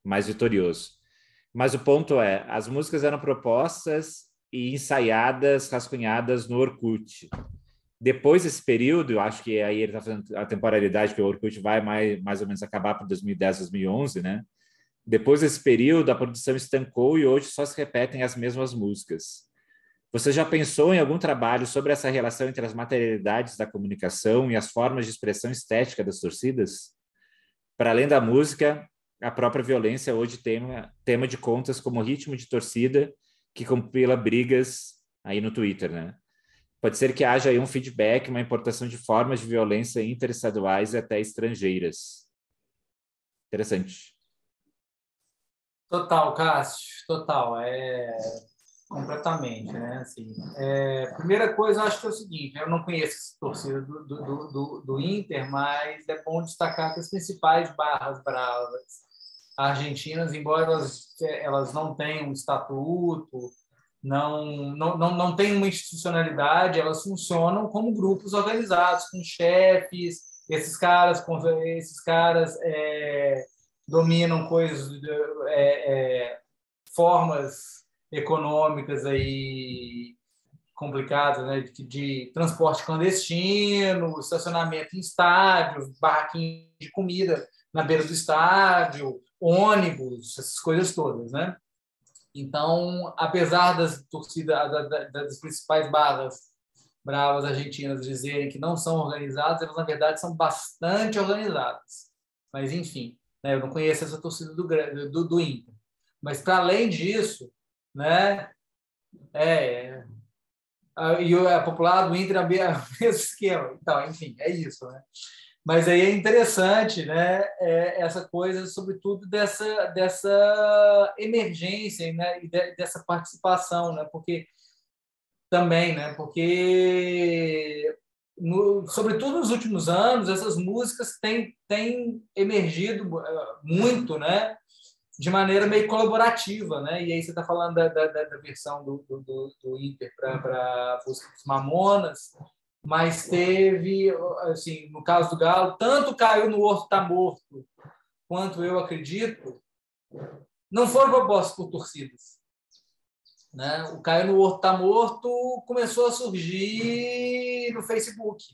mais vitorioso. Mas o ponto é, as músicas eram propostas e ensaiadas, rascunhadas no Orkut. Depois desse período, eu acho que aí ele está fazendo a temporalidade, que o Orkut vai mais ou menos acabar para 2010, 2011, né? Depois desse período, a produção estancou e hoje só se repetem as mesmas músicas. Você já pensou em algum trabalho sobre essa relação entre as materialidades da comunicação e as formas de expressão estética das torcidas? Para além da música, a própria violência hoje tema de contas como ritmo de torcida que compila brigas aí no Twitter, né? Pode ser que haja aí um feedback, uma importação de formas de violência interestaduais e até estrangeiras. Interessante. Total, Cássio, total. Completamente, né? Assim, primeira coisa, acho que é o seguinte, eu não conheço essa torcida do Inter, mas é bom destacar que as principais barras bravas argentinas, embora elas não tenham um estatuto, não tenham uma institucionalidade, elas funcionam como grupos organizados, com chefes, esses caras dominam coisas, formas econômicas aí complicadas, né? de transporte clandestino, estacionamento em estádio, barraquinho de comida na beira do estádio, ônibus, essas coisas todas, né? Então, apesar das torcidas, das principais barras bravas argentinas dizerem que não são organizadas, elas na verdade são bastante organizadas. Mas enfim, né? Eu não conheço essa torcida do Inter. Mas para além disso, né? E a popular do Inter é o mesmo esquema. Então, enfim, é isso, né? Mas aí é interessante, né? Essa coisa, sobretudo, dessa emergência, né? E dessa participação, né? Porque também, né? Porque, sobretudo nos últimos anos, essas músicas têm emergido muito, né? De maneira meio colaborativa, né? E aí você está falando da versão do Inter para os Mamonas, mas teve, assim, no caso do Galo, tanto Caiu no Horto Tá Morto, quanto Eu Acredito, não foram propostos por torcidas. Né? O Caiu no Horto Tá Morto começou a surgir no Facebook.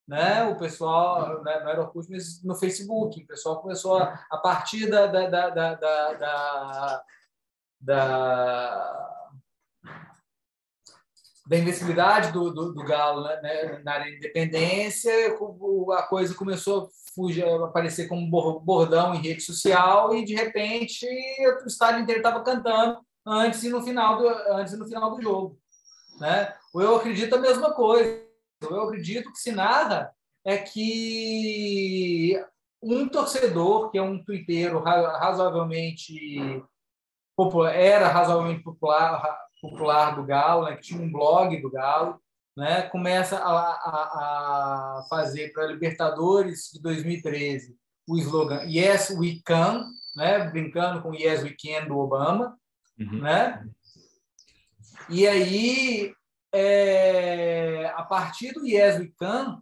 Né? O pessoal, né, não era Orkut, mas no Facebook, o pessoal começou a partir da invencibilidade do Galo, né, na área de independência, a coisa começou a aparecer como bordão em rede social e, de repente, o estádio inteiro estava cantando antes e no final do jogo. Né? Eu acredito a mesma coisa. Eu acredito que se narra é que um torcedor, que é um tuiteiro razoavelmente popular, era razoavelmente popular do Galo, né, que tinha um blog do Galo, né, começa a fazer para a Libertadores de 2013 o slogan Yes, we can, né, brincando com Yes, we can do Obama. Uhum. Né? E aí, a partir do Yes, we can,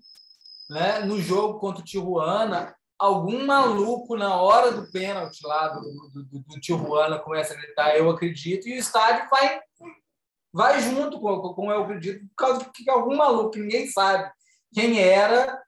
né, no jogo contra o Tijuana, algum maluco, na hora do pênalti lá do Tijuana, começa a gritar Eu acredito, e o estádio vai vai junto com Eu Acredito, por causa que algum maluco que ninguém sabe quem era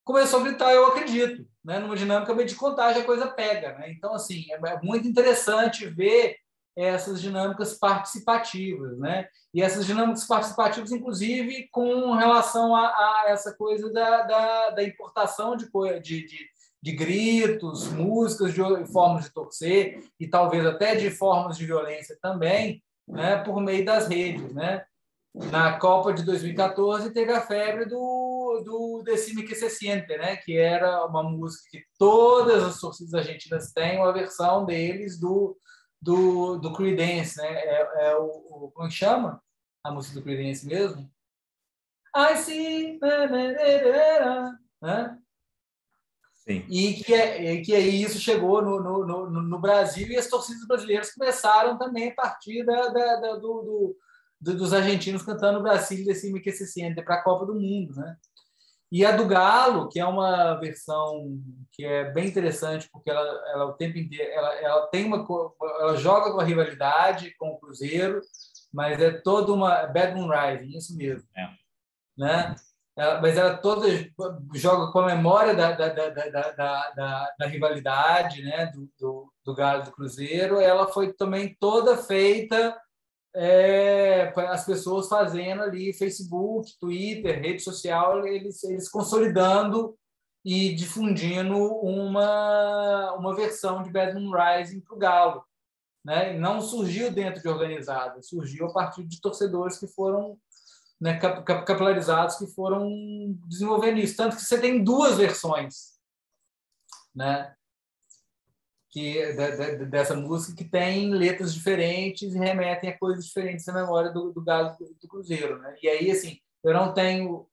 começou a gritar Eu Acredito, né? Numa dinâmica meio de contagem, a coisa pega, né? Então, assim, é muito interessante ver essas dinâmicas participativas, né? E essas dinâmicas participativas, inclusive, com relação a essa coisa da importação de gritos, músicas, de formas de torcer e talvez até de formas de violência também, né? Por meio das redes, né? Na Copa de 2014 teve a febre do Decime que se siente, né? Que era uma música que todas as torcidas argentinas têm, uma versão deles do Creedence, né? Como é que chama a música do Creedence mesmo? I see, né? Sim. E que aí isso chegou no Brasil e as torcidas brasileiras começaram também a partir dos argentinos cantando o Brasil Decime que se siente para a Copa do Mundo, né? E a do Galo, que é uma versão que é bem interessante, porque ela o tempo inteiro ela tem ela joga com a rivalidade com o Cruzeiro, mas é toda uma Bad Moon Rising, isso mesmo, né? Mas ela toda joga com a memória da rivalidade, né? Do Galo e do Cruzeiro. Ela foi também toda feita as pessoas fazendo ali Facebook, Twitter, rede social, eles consolidando e difundindo uma versão de Bad Moon Rising para o Galo, né? E não surgiu dentro de organizada, surgiu a partir de torcedores que foram, né, capilarizados, que foram desenvolvendo isso. Tanto que você tem duas versões, né? Dessa música que tem letras diferentes e remetem a coisas diferentes na memória do Galo do Cruzeiro, né? E aí, assim, eu não tenho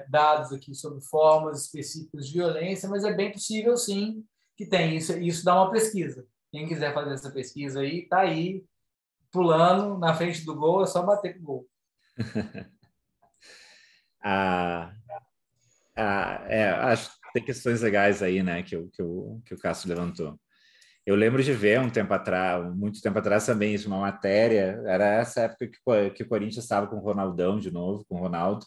dados aqui sobre formas específicas de violência, mas é bem possível, sim, que tem isso. Isso dá uma pesquisa. Quem quiser fazer essa pesquisa aí, está aí, pulando na frente do gol, é só bater com o gol. Acho que tem questões legais aí, né, que o Cássio levantou. Eu lembro de ver muito tempo atrás também, isso, uma matéria, era essa época que o Corinthians estava com o Ronaldão de novo, com o Ronaldo,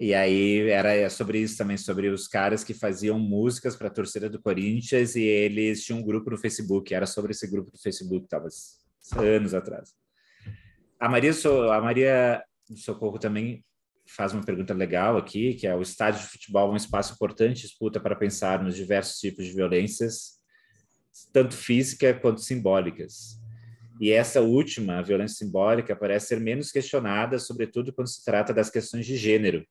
e aí era sobre isso também, sobre os caras que faziam músicas para a torcida do Corinthians e eles tinham um grupo no Facebook, era sobre esse grupo do Facebook, estava anos atrás. A Maria do Socorro também faz uma pergunta legal aqui, que é: o estádio de futebol é um espaço importante de disputa para pensar nos diversos tipos de violências, tanto física quanto simbólicas. E essa última, a violência simbólica, parece ser menos questionada, sobretudo quando se trata das questões de gênero.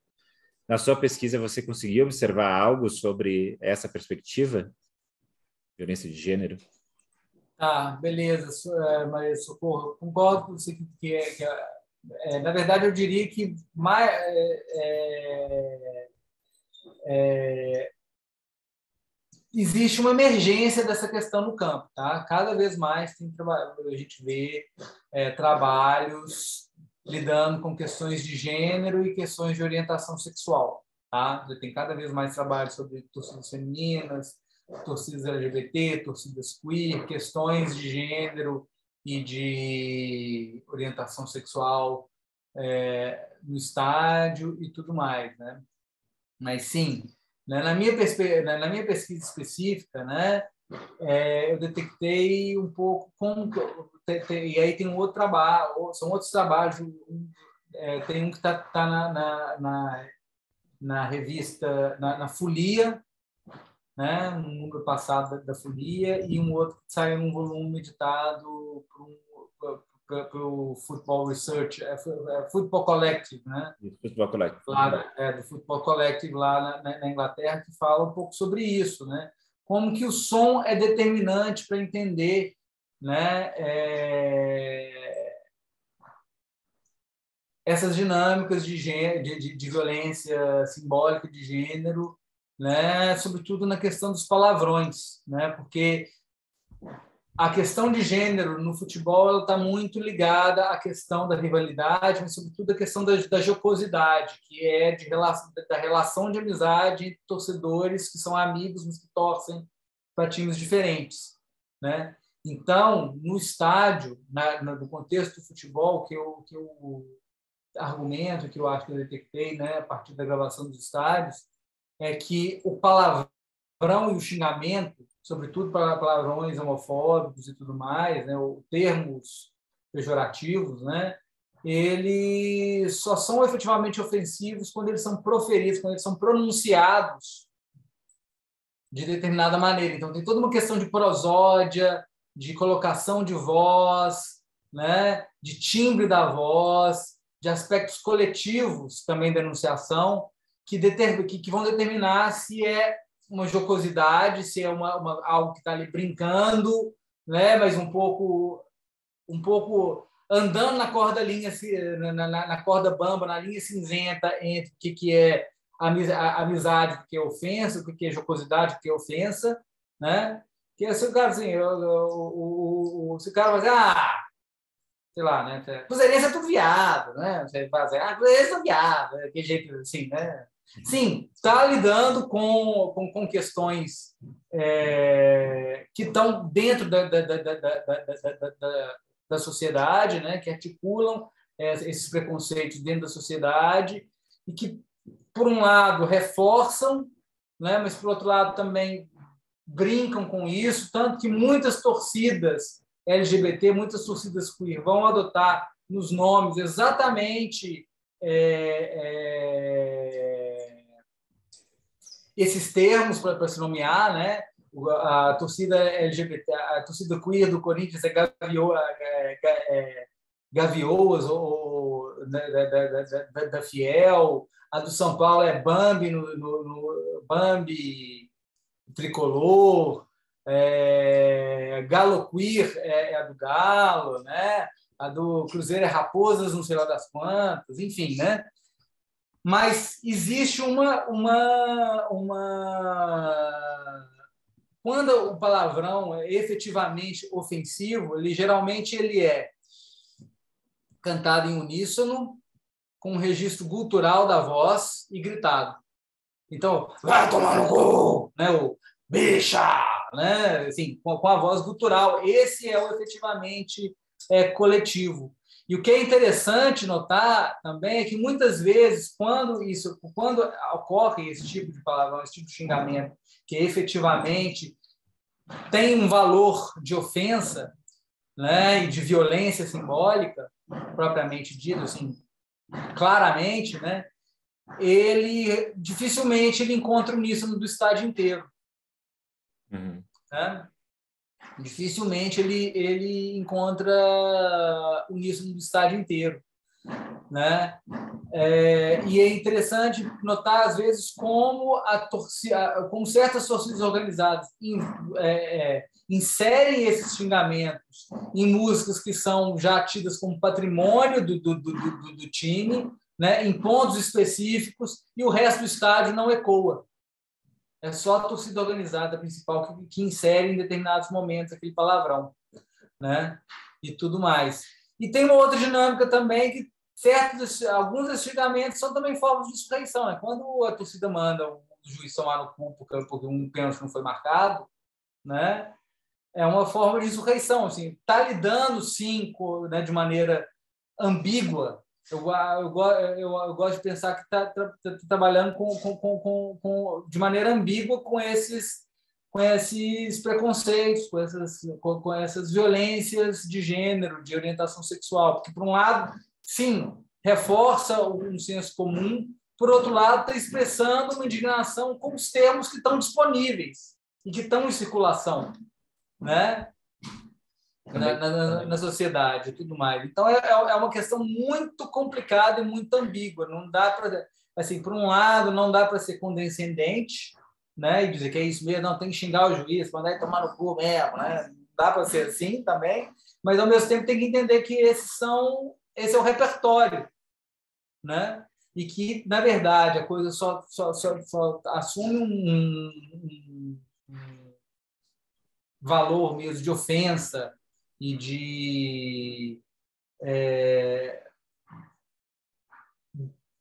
Na sua pesquisa, você conseguiu observar algo sobre essa perspectiva? Violência de gênero? Beleza, Maria Socorro. Concordo com você na verdade, eu diria que existe uma emergência dessa questão no campo, tá? Cada vez mais a gente vê trabalhos lidando com questões de gênero e questões de orientação sexual, tá? Tem cada vez mais trabalhos sobre torcidas femininas, torcidas LGBT, torcidas queer, questões de gênero e de orientação sexual no estádio e tudo mais, né? Mas sim, né, na minha pesquisa específica, né, eu detectei um pouco e aí tem um outro trabalho, são outros trabalhos, tem um que está na revista, na Folia, né, no número passado da Folia, e um outro que saiu num volume editado para o Football Research, Football Collective, né? Football Collective. Do Football Collective lá na Inglaterra, que fala um pouco sobre isso, né? Como que o som é determinante para entender, né, essas dinâmicas de violência simbólica de gênero, né? Sobretudo na questão dos palavrões, né? Porque a questão de gênero no futebol está muito ligada à questão da rivalidade, mas, sobretudo, à questão da jocosidade, que é da relação de amizade entre torcedores que são amigos, mas que torcem para times diferentes, né? Então, no estádio, no contexto do futebol, que eu argumento, que eu acho que eu detectei, né, a partir da gravação dos estádios, é que o palavrão e o xingamento, sobretudo para palavrões homofóbicos e tudo mais, né, ou termos pejorativos, né, eles só são efetivamente ofensivos quando eles são proferidos, quando eles são pronunciados de determinada maneira. Então, tem toda uma questão de prosódia, de colocação de voz, né, de timbre da voz, de aspectos coletivos também da enunciação, que vão determinar se é uma jocosidade, se é algo que está ali brincando, né, mas um pouco andando na corda na corda bamba, na linha cinzenta entre o que é amizade, o que é ofensa, o que é jocosidade, o que é ofensa, né? Que se o cara assim, se o cara vai dizer, sei lá, né? Cruzeirense é tudo viado, né? Você vai dizer, Cruzeirense é viado, né? Que jeito assim, né? Sim, está lidando com questões que estão dentro da sociedade, né? Que articulam esses preconceitos dentro da sociedade e que, por um lado, reforçam, né? Mas, por outro lado, também brincam com isso, tanto que muitas torcidas LGBT, muitas torcidas queer vão adotar nos nomes exatamente esses termos para se nomear, né? A torcida LGBT, a torcida queer do Corinthians é Gavioas ou da Fiel, a do São Paulo é Bambi no Bambi tricolor, Galo Queer é a do Galo, né? A do Cruzeiro é Raposas, não sei lá das quantas, enfim, né? Mas existe quando o palavrão é efetivamente ofensivo, geralmente ele é cantado em uníssono, com um registro gutural da voz e gritado. Então, vai tomar no cu, né? O bicha, né? Assim, com a voz gutural. Esse é o efetivamente coletivo. E o que é interessante notar também é que muitas vezes, quando ocorre esse tipo de palavrão, esse tipo de xingamento, que efetivamente tem um valor de ofensa, né, e de violência simbólica, propriamente dito, assim, claramente, né, ele dificilmente encontra uníssono do estádio inteiro. Uhum. Né? Dificilmente ele encontra uníssono do estádio inteiro, né? E é interessante notar às vezes como como certas torcidas organizadas inserem esses xingamentos em músicas que são já tidas como patrimônio do time, né? Em pontos específicos, e o resto do estádio não ecoa. É só a torcida organizada principal que insere em determinados momentos aquele palavrão, né? E tudo mais. E tem uma outra dinâmica também, que alguns desses xingamentos são também formas de insurreição. Né? Quando a torcida manda o juiz tomar no cu porque um pênalti não foi marcado, né? É uma forma de insurreição. Assim, está lidando, sim, né, de maneira ambígua. Eu gosto de pensar que está trabalhando de maneira ambígua com esses preconceitos, com essas violências de gênero, de orientação sexual. Porque, por um lado, sim, reforça um senso comum, por outro lado, está expressando uma indignação com os termos que estão disponíveis e que estão em circulação, né? Na sociedade e tudo mais. Então, é uma questão muito complicada e muito ambígua. Não dá para, assim, por um lado, não dá para ser condescendente, né, e dizer que é isso mesmo, não, tem que xingar o juiz, mandar ele tomar no cu mesmo, né? Dá para ser assim também, mas, ao mesmo tempo, tem que entender que esse é o repertório, né? E que, na verdade, a coisa só assume um valor mesmo de ofensa e de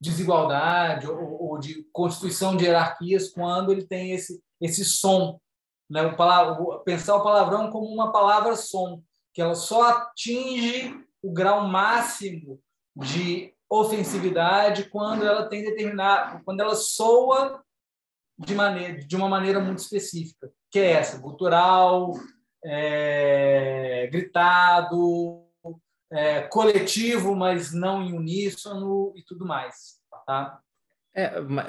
desigualdade ou de constituição de hierarquias quando ele tem esse som, né? Pensar o palavrão como uma palavra-som, que ela só atinge o grau máximo de ofensividade quando ela tem quando ela soa de uma maneira muito específica, que é essa, gutural, gritado, coletivo, mas não em uníssono e tudo mais, tá?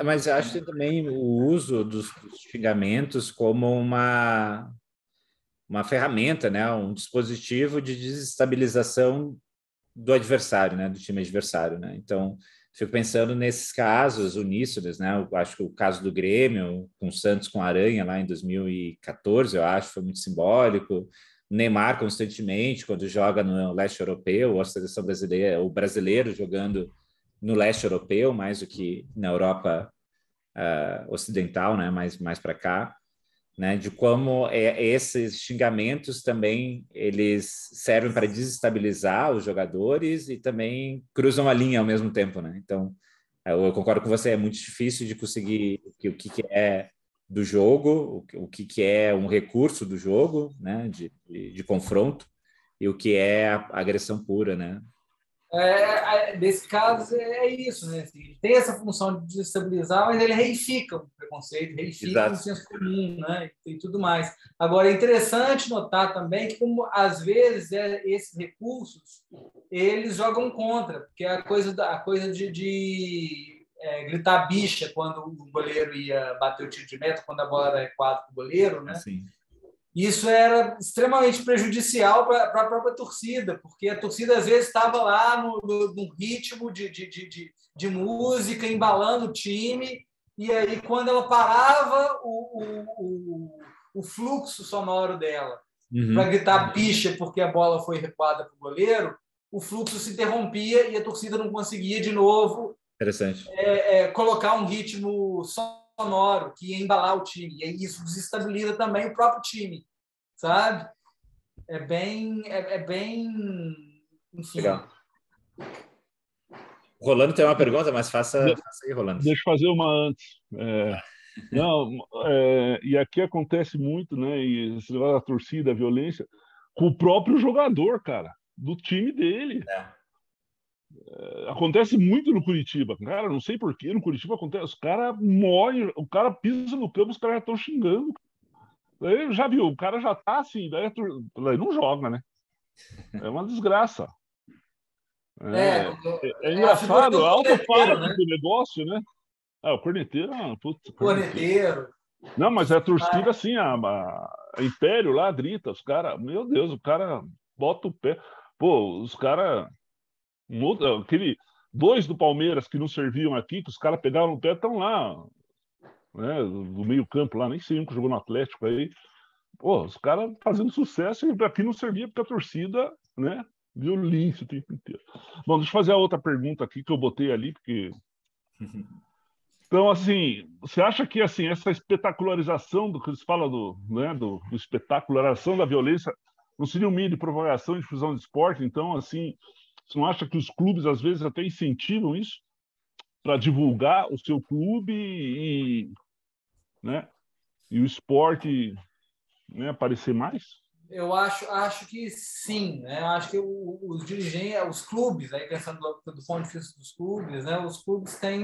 Mas eu acho que também o uso dos xingamentos como uma ferramenta, né? Um dispositivo de desestabilização do adversário, né? Do time adversário, né? Então, fico pensando nesses casos uníssonos, né? Eu acho que o caso do Grêmio, com o Santos com a Aranha lá em 2014, eu acho, foi muito simbólico. O Neymar constantemente, quando joga no leste europeu, a seleção brasileira, o brasileiro jogando no leste europeu, mais do que na Europa ocidental, né? Mais para cá. Né, de como esses xingamentos também eles servem para desestabilizar os jogadores e também cruzam a linha ao mesmo tempo, né? Então, eu concordo com você, é muito difícil de conseguir o que é do jogo, o que é um recurso do jogo, né? De confronto, e o que é a agressão pura, né? Nesse caso, é isso, né? Assim, ele tem essa função de desestabilizar, mas ele reifica o preconceito, reifica o senso comum, né? E tudo mais. Agora, é interessante notar também que, como às vezes esses recursos eles jogam contra, porque a coisa de gritar bicha quando o goleiro ia bater o tiro de meta, quando a bola era recuada para o goleiro, né? Assim. Isso era extremamente prejudicial para a própria torcida, porque a torcida, às vezes, estava lá no ritmo de música, embalando o time, e aí, quando ela parava o fluxo sonoro dela para gritar bicha porque a bola foi recuada para o goleiro, o fluxo se interrompia e a torcida não conseguia, de novo, colocar um ritmo sonoro que ia embalar o time. E aí isso desestabiliza também o próprio time, sabe? É bem enfim. Legal. O Rolando tem uma pergunta, mas faça aí, Rolando. Deixa eu fazer uma antes. E aqui acontece muito, né? E esse negócio da torcida, a violência, com o próprio jogador, cara, do time dele. Acontece muito no Curitiba, cara, não sei porquê, no Curitiba acontece, os caras morrem, o cara pisa no campo, os caras já estão xingando. Aí, já viu, o cara já tá assim, daí não joga, né? É uma desgraça. É engraçado, é autofágico, né? O negócio, né? O corneteiro, corneteiro. Não, mas a torcida, assim, a Império lá grita, os caras, meu Deus, o cara bota o pé. Pô, os caras. Dois do Palmeiras que não serviam aqui, que os caras pegaram no pé, estão lá, né, no meio-campo lá, nem sei um que jogou no Atlético aí. Pô, os caras fazendo sucesso e aqui não servia porque a torcida, né, violência o tempo inteiro. Bom, deixa eu fazer a outra pergunta aqui que eu botei ali, porque. Então, assim, você acha que assim, essa espetacularização do que eles falam do espetacularização da violência não seria um meio de provocação e difusão de esporte? Então, assim, você não acha que os clubes, às vezes, até incentivam isso para divulgar o seu clube né, e o esporte, né, aparecer mais? Eu acho que sim, né? Eu acho que os dirigentes, os clubes, aí pensando do ponto de vista dos clubes, né? Os clubes têm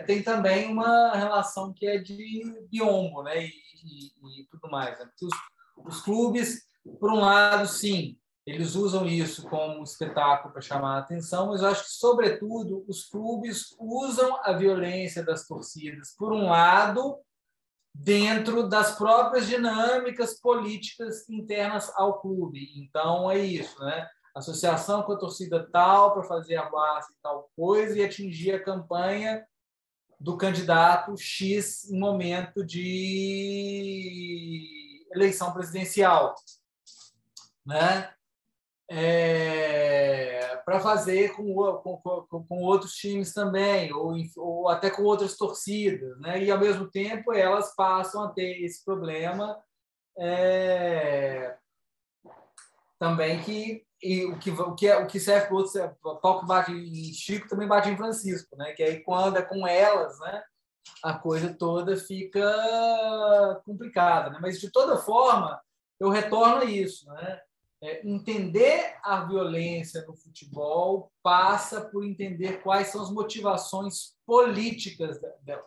tem também uma relação que é de biombo, né? E tudo mais. Né? Os clubes, por um lado, sim, eles usam isso como espetáculo para chamar a atenção, mas eu acho que, sobretudo, os clubes usam a violência das torcidas, por um lado, dentro das próprias dinâmicas políticas internas ao clube. Então, é isso, né? Associação com a torcida tal para fazer a base e tal coisa e atingir a campanha do candidato X em momento de eleição presidencial, né? Para fazer com outros times também, ou até com outras torcidas, né? E, ao mesmo tempo, elas passam a ter esse problema também o que serve para outros, o pau que bate em Chico também bate em Francisco, né? Que aí, quando é com elas, né? a coisa toda fica complicada, né? Mas, de toda forma, eu retorno a isso, né? Entender a violência no futebol passa por entender quais são as motivações políticas dela.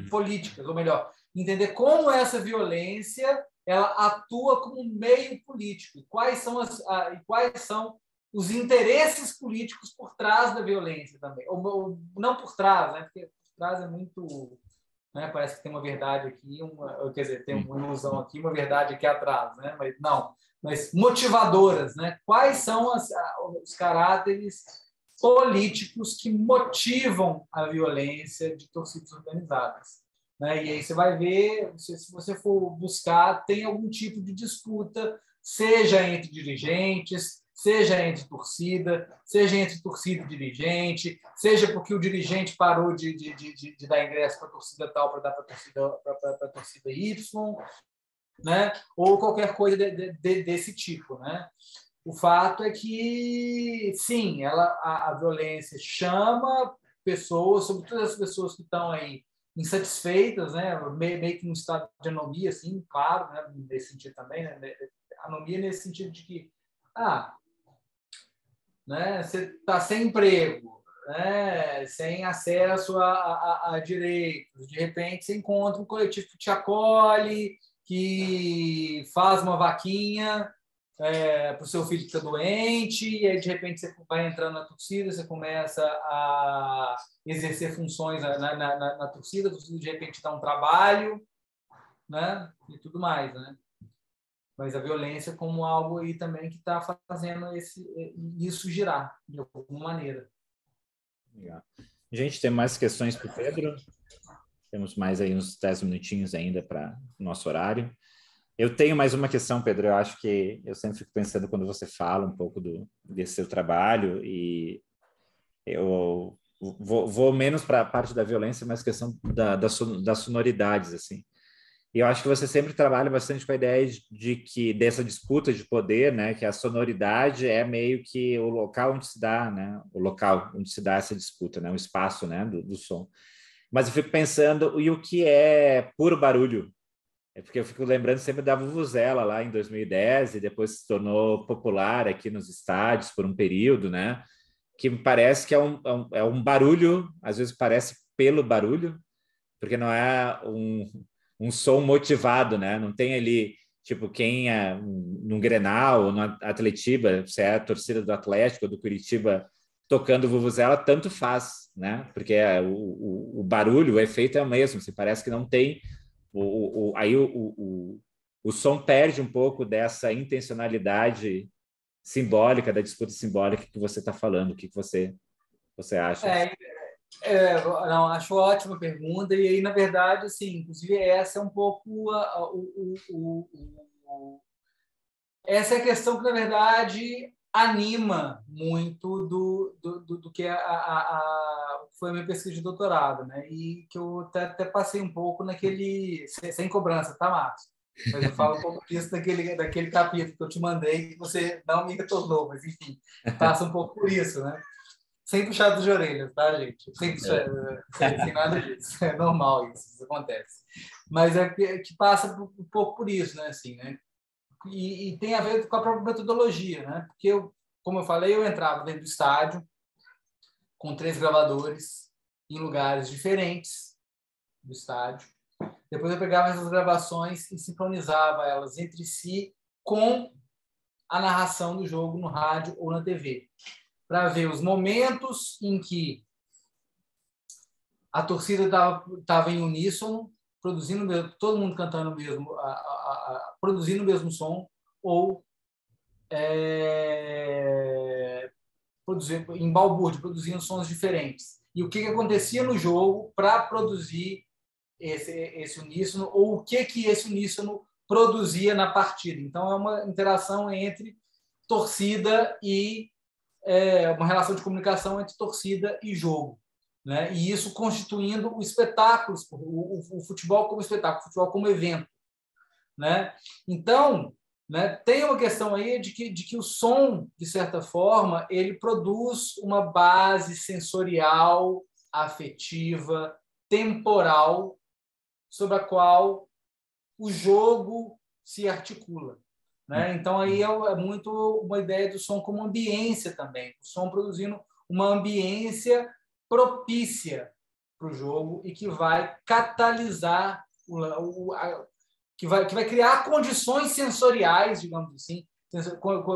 Políticas, ou melhor, entender como essa violência ela atua como meio político e quais são os interesses políticos por trás da violência também. Ou não por trás, né? Porque por trás é muito... Né? Parece que tem uma verdade aqui, quer dizer, tem uma ilusão aqui, uma verdade aqui atrás, né? Mas não. Mas motivadoras, né? Quais são os caráteres políticos que motivam a violência de torcidas organizadas? Né? E aí você vai ver, se você for buscar, tem algum tipo de disputa, seja entre dirigentes, seja entre torcida, seja entre torcida e dirigente, seja porque o dirigente parou de dar ingresso para a torcida tal para dar para a torcida Y, né? Ou qualquer coisa desse tipo, né? O fato é que, sim, a violência chama pessoas, sobretudo as pessoas que estão aí insatisfeitas, né? Meio que num estado de anomia, assim, claro, né? Nesse sentido também, né? Anomia nesse sentido de que, né? Você está sem emprego, né? Sem acesso a direitos, de repente você encontra um coletivo que te acolhe, que faz uma vaquinha para o seu filho que está doente, e aí, de repente, você vai entrando na torcida, você começa a exercer funções na torcida, a torcida, de repente, dá um trabalho, né? E tudo mais, né? Mas a violência como algo aí também que está fazendo isso girar, de alguma maneira. Legal. Gente, tem mais questões para o Pedro? Temos mais aí uns 10 minutinhos ainda para o nosso horário. Eu tenho mais uma questão, Pedro. Eu acho que eu sempre fico pensando quando você fala um pouco desse seu trabalho, e eu vou menos para a parte da violência, mas questão das sonoridades, assim. E eu acho que você sempre trabalha bastante com a ideia de que dessa disputa de poder, né, que a sonoridade é meio que o local onde se dá, né, o local onde se dá essa disputa, né, o espaço, né, do som. Mas eu fico pensando, e o que é puro barulho? É porque eu fico lembrando sempre da Vuvuzela lá em 2010, e depois se tornou popular aqui nos estádios por um período, né? Que me parece que é um barulho, às vezes parece pelo barulho, porque não é um som motivado, né? Não tem ali, tipo, quem é num Grenal ou no Atletiba, se é a torcida do Atlético ou do Curitiba tocando Vuvuzela, tanto faz, né? Porque o barulho, o efeito é o mesmo, se parece que não tem... Aí o som perde um pouco dessa intencionalidade simbólica, da disputa simbólica que você está falando. O que você acha? Não, acho ótima pergunta, e aí, na verdade, assim, inclusive, essa é um pouco essa é a questão que, na verdade, anima muito do que foi a minha pesquisa de doutorado, né? E que eu até passei um pouco naquele... Sem cobrança, tá, Marcos? Mas eu falo um pouco disso daquele capítulo que eu te mandei, que você não me retornou, mas, enfim, passa um pouco por isso, né? Sem puxado de orelhas, tá, gente? Sem nada disso. É normal isso acontece. Mas é que passa um pouco por isso, né? Assim, né? E tem a ver com a própria metodologia, né? Porque, como eu falei, eu entrava dentro do estádio com 3 gravadores em lugares diferentes do estádio. Depois eu pegava essas gravações e sincronizava elas entre si com a narração do jogo no rádio ou na TV, para ver os momentos em que a torcida estava em uníssono, produzindo, todo mundo cantando mesmo, produzindo o mesmo som, ou em balbúrdia, produzindo sons diferentes. E o que acontecia no jogo para produzir esse uníssono, ou o que esse uníssono produzia na partida. Então, é uma interação entre torcida e uma relação de comunicação entre torcida e jogo, né? E isso constituindo o espetáculo, o futebol como espetáculo, o futebol como evento, né? Então, né, tem uma questão aí de que o som, de certa forma, ele produz uma base sensorial, afetiva, temporal sobre a qual o jogo se articula, né? Então, aí é muito uma ideia do som como ambiência também, o som produzindo uma ambiência propícia para o jogo e que vai catalisar, que vai criar condições sensoriais, digamos assim,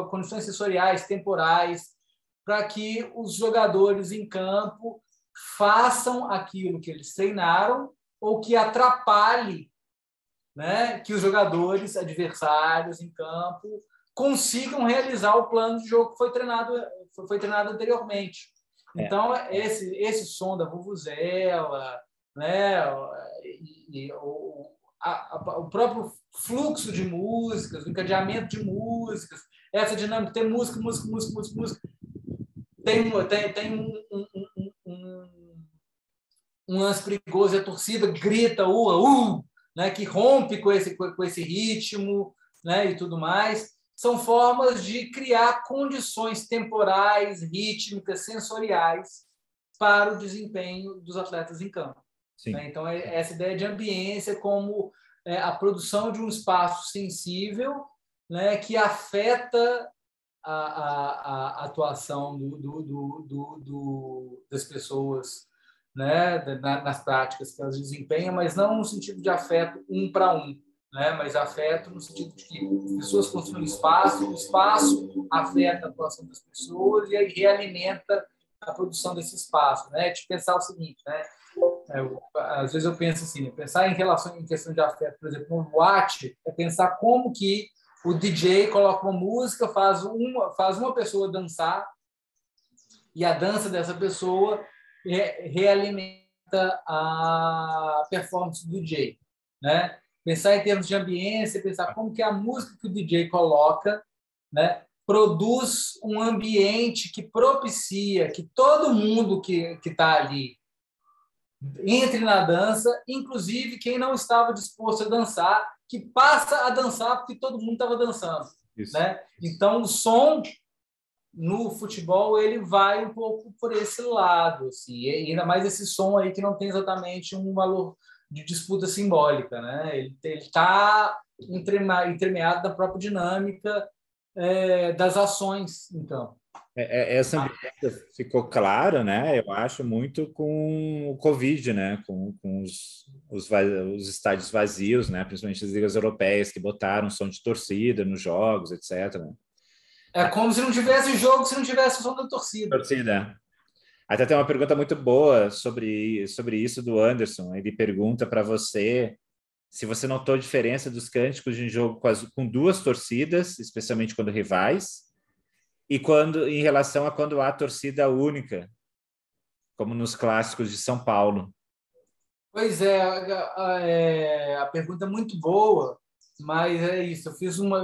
condições sensoriais, temporais, para que os jogadores em campo façam aquilo que eles treinaram ou que atrapalhe, né, que os jogadores adversários em campo consigam realizar o plano de jogo que foi treinado anteriormente. Então, esse som da vuvuzela, né, o próprio fluxo de músicas, o encadeamento de músicas, essa dinâmica, tem música, tem um lance perigoso, a torcida grita, né, que rompe com esse ritmo, né, e tudo mais. São formas de criar condições temporais, rítmicas, sensoriais para o desempenho dos atletas em campo. Né? Então, essa ideia de ambiência como a produção de um espaço sensível, né, que afeta a atuação das pessoas, né, nas práticas que elas desempenham, mas não no sentido de afeto um para um, né, mas afeto no sentido de que as pessoas construem espaço, o espaço afeta a atuação das pessoas e aí realimenta a produção desse espaço, né? De pensar o seguinte, né? Às vezes eu penso assim, pensar em questão de afeto, por exemplo, no boate, é pensar como que o DJ coloca uma música, faz uma pessoa dançar e a dança dessa pessoa realimenta a performance do DJ, né? Pensar em termos de ambiência, pensar como que a música que o DJ coloca, né, produz um ambiente que propicia que todo mundo que está ali entre na dança, inclusive quem não estava disposto a dançar, que passa a dançar porque todo mundo estava dançando. Né? Então, o som no futebol ele vai um pouco por esse lado, assim, e ainda mais esse som aí que não tem exatamente um valor de disputa simbólica, né? Ele está entremeado da própria dinâmica das ações em campo. Essa ambiência ficou clara, né? Eu acho muito com o Covid, né? Com os estádios vazios, né? Principalmente as ligas europeias que botaram som de torcida nos jogos, etc. É como se não tivesse jogo, se não tivesse o som da torcida. Até tem uma pergunta muito boa sobre isso do Anderson. Ele pergunta para você se você notou diferença dos cânticos de um jogo com duas torcidas, especialmente quando rivais, e em relação a quando há torcida única, como nos clássicos de São Paulo. Pois a pergunta é muito boa, mas é isso. Eu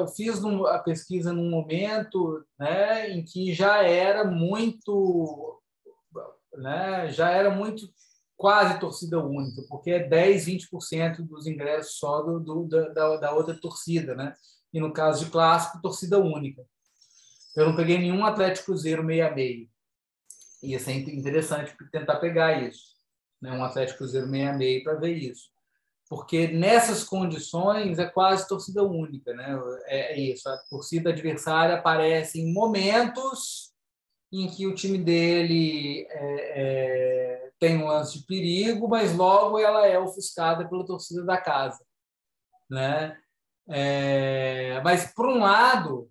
fiz a pesquisa num momento, né, em que já era muito quase torcida única, porque é 10-20% dos ingressos só da outra torcida, né? E no caso de clássico, torcida única. Eu não peguei nenhum Atlético Cruzeiro meio a meio. Ia ser interessante tentar pegar isso, né? Um Atlético Cruzeiro meio a meio para ver isso. Porque nessas condições é quase torcida única, né? É isso, a torcida adversária aparece em momentos em que o time dele tem um lance de perigo, mas logo ela é ofuscada pela torcida da casa, né? Mas por um lado,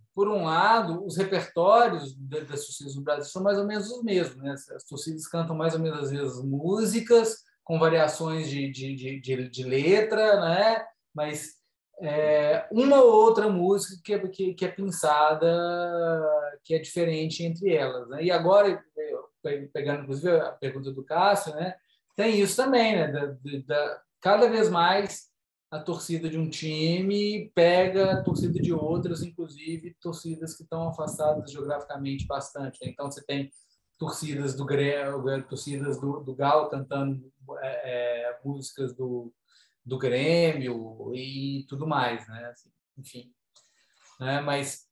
os repertórios das torcidas do Brasil são mais ou menos os mesmos, né? As torcidas cantam mais ou menos as mesmas músicas, com variações de letra, né? Mas uma ou outra música que é pensada, que é diferente entre elas, né? E agora, pegando inclusive a pergunta do Cássio, né? Tem isso também, né? Cada vez mais a torcida de um time pega a torcida de outras, inclusive torcidas que estão afastadas geograficamente bastante, né? Então você tem torcidas do Grêmio, torcidas do Galo cantando músicas do Grêmio e tudo mais, né? Assim, enfim, né? Mas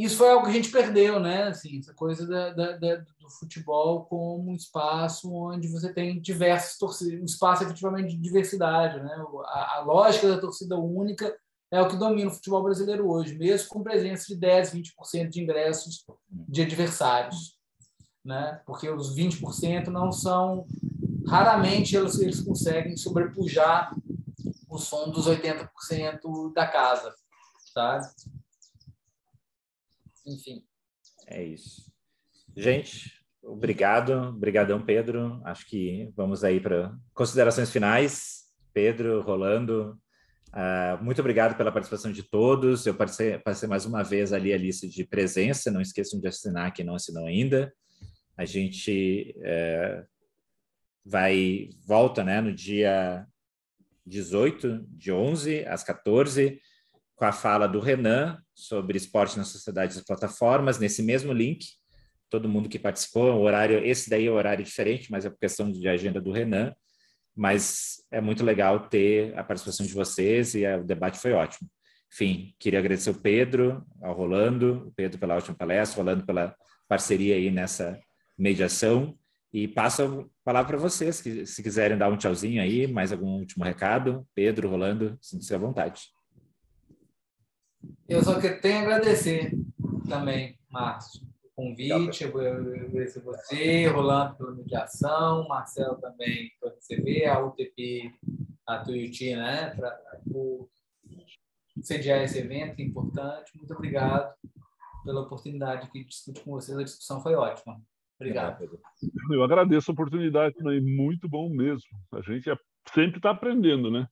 isso foi algo que a gente perdeu, né? Assim, essa coisa do futebol como um espaço onde você tem diversas torcidas, um espaço efetivamente de diversidade, né? A lógica da torcida única é o que domina o futebol brasileiro hoje, mesmo com presença de 10, 20% de ingressos de adversários, né? Porque os 20% não são... Raramente eles conseguem sobrepujar o som dos 80% da casa, sabe? Enfim. É isso. Gente, obrigadão, Pedro. Acho que vamos aí para considerações finais. Pedro, Rolando, muito obrigado pela participação de todos. Eu passei mais uma vez ali a lista de presença. Não esqueçam de assinar quem não assinou ainda. A gente volta, né, no dia 18 de 11 às 14, com a fala do Renan sobre esporte na sociedade das plataformas, nesse mesmo link. Todo mundo que participou, o horário, esse daí é o horário diferente, mas é por questão de agenda do Renan, mas é muito legal ter a participação de vocês e o debate foi ótimo. Enfim, queria agradecer o Pedro, ao Rolando, o Pedro pela ótima palestra, o Rolando pela parceria aí nessa mediação, e passo a palavra para vocês, que se quiserem dar um tchauzinho aí, mais algum último recado. Pedro, Rolando, sinta-se à vontade. Eu só tenho a agradecer também, Márcio, o convite, eu agradecer você, Rolando pela mediação, Marcelo também por receber, a UTP, a Tuiuti, né, por sediar esse evento importante. Muito obrigado pela oportunidade de discutir com vocês, a discussão foi ótima. Obrigado. Eu agradeço a oportunidade também, muito bom mesmo. A gente sempre está aprendendo, né?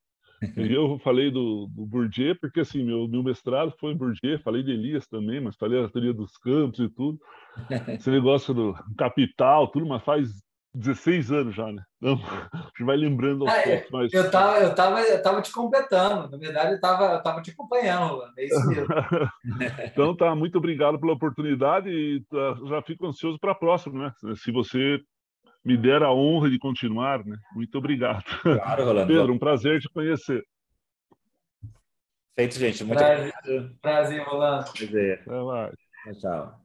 Eu falei do Bourdieu, porque assim, meu mestrado foi em Bourdieu, falei de Elias também, mas falei da teoria dos campos e tudo. Esse negócio do capital, tudo, mas faz 16 anos já, né? Então, a gente vai lembrando aos poucos. Mas... Eu tava te completando, na verdade, eu tava te acompanhando, Rolando, é isso mesmo. Então, tá, muito obrigado pela oportunidade e já fico ansioso para a próxima, né? Se você me der a honra de continuar, né? Muito obrigado. Claro, Rolando. Pedro, um prazer te conhecer. Feito, gente. Muito obrigado. Prazer, Rolando. Prazer. Até mais. Tchau.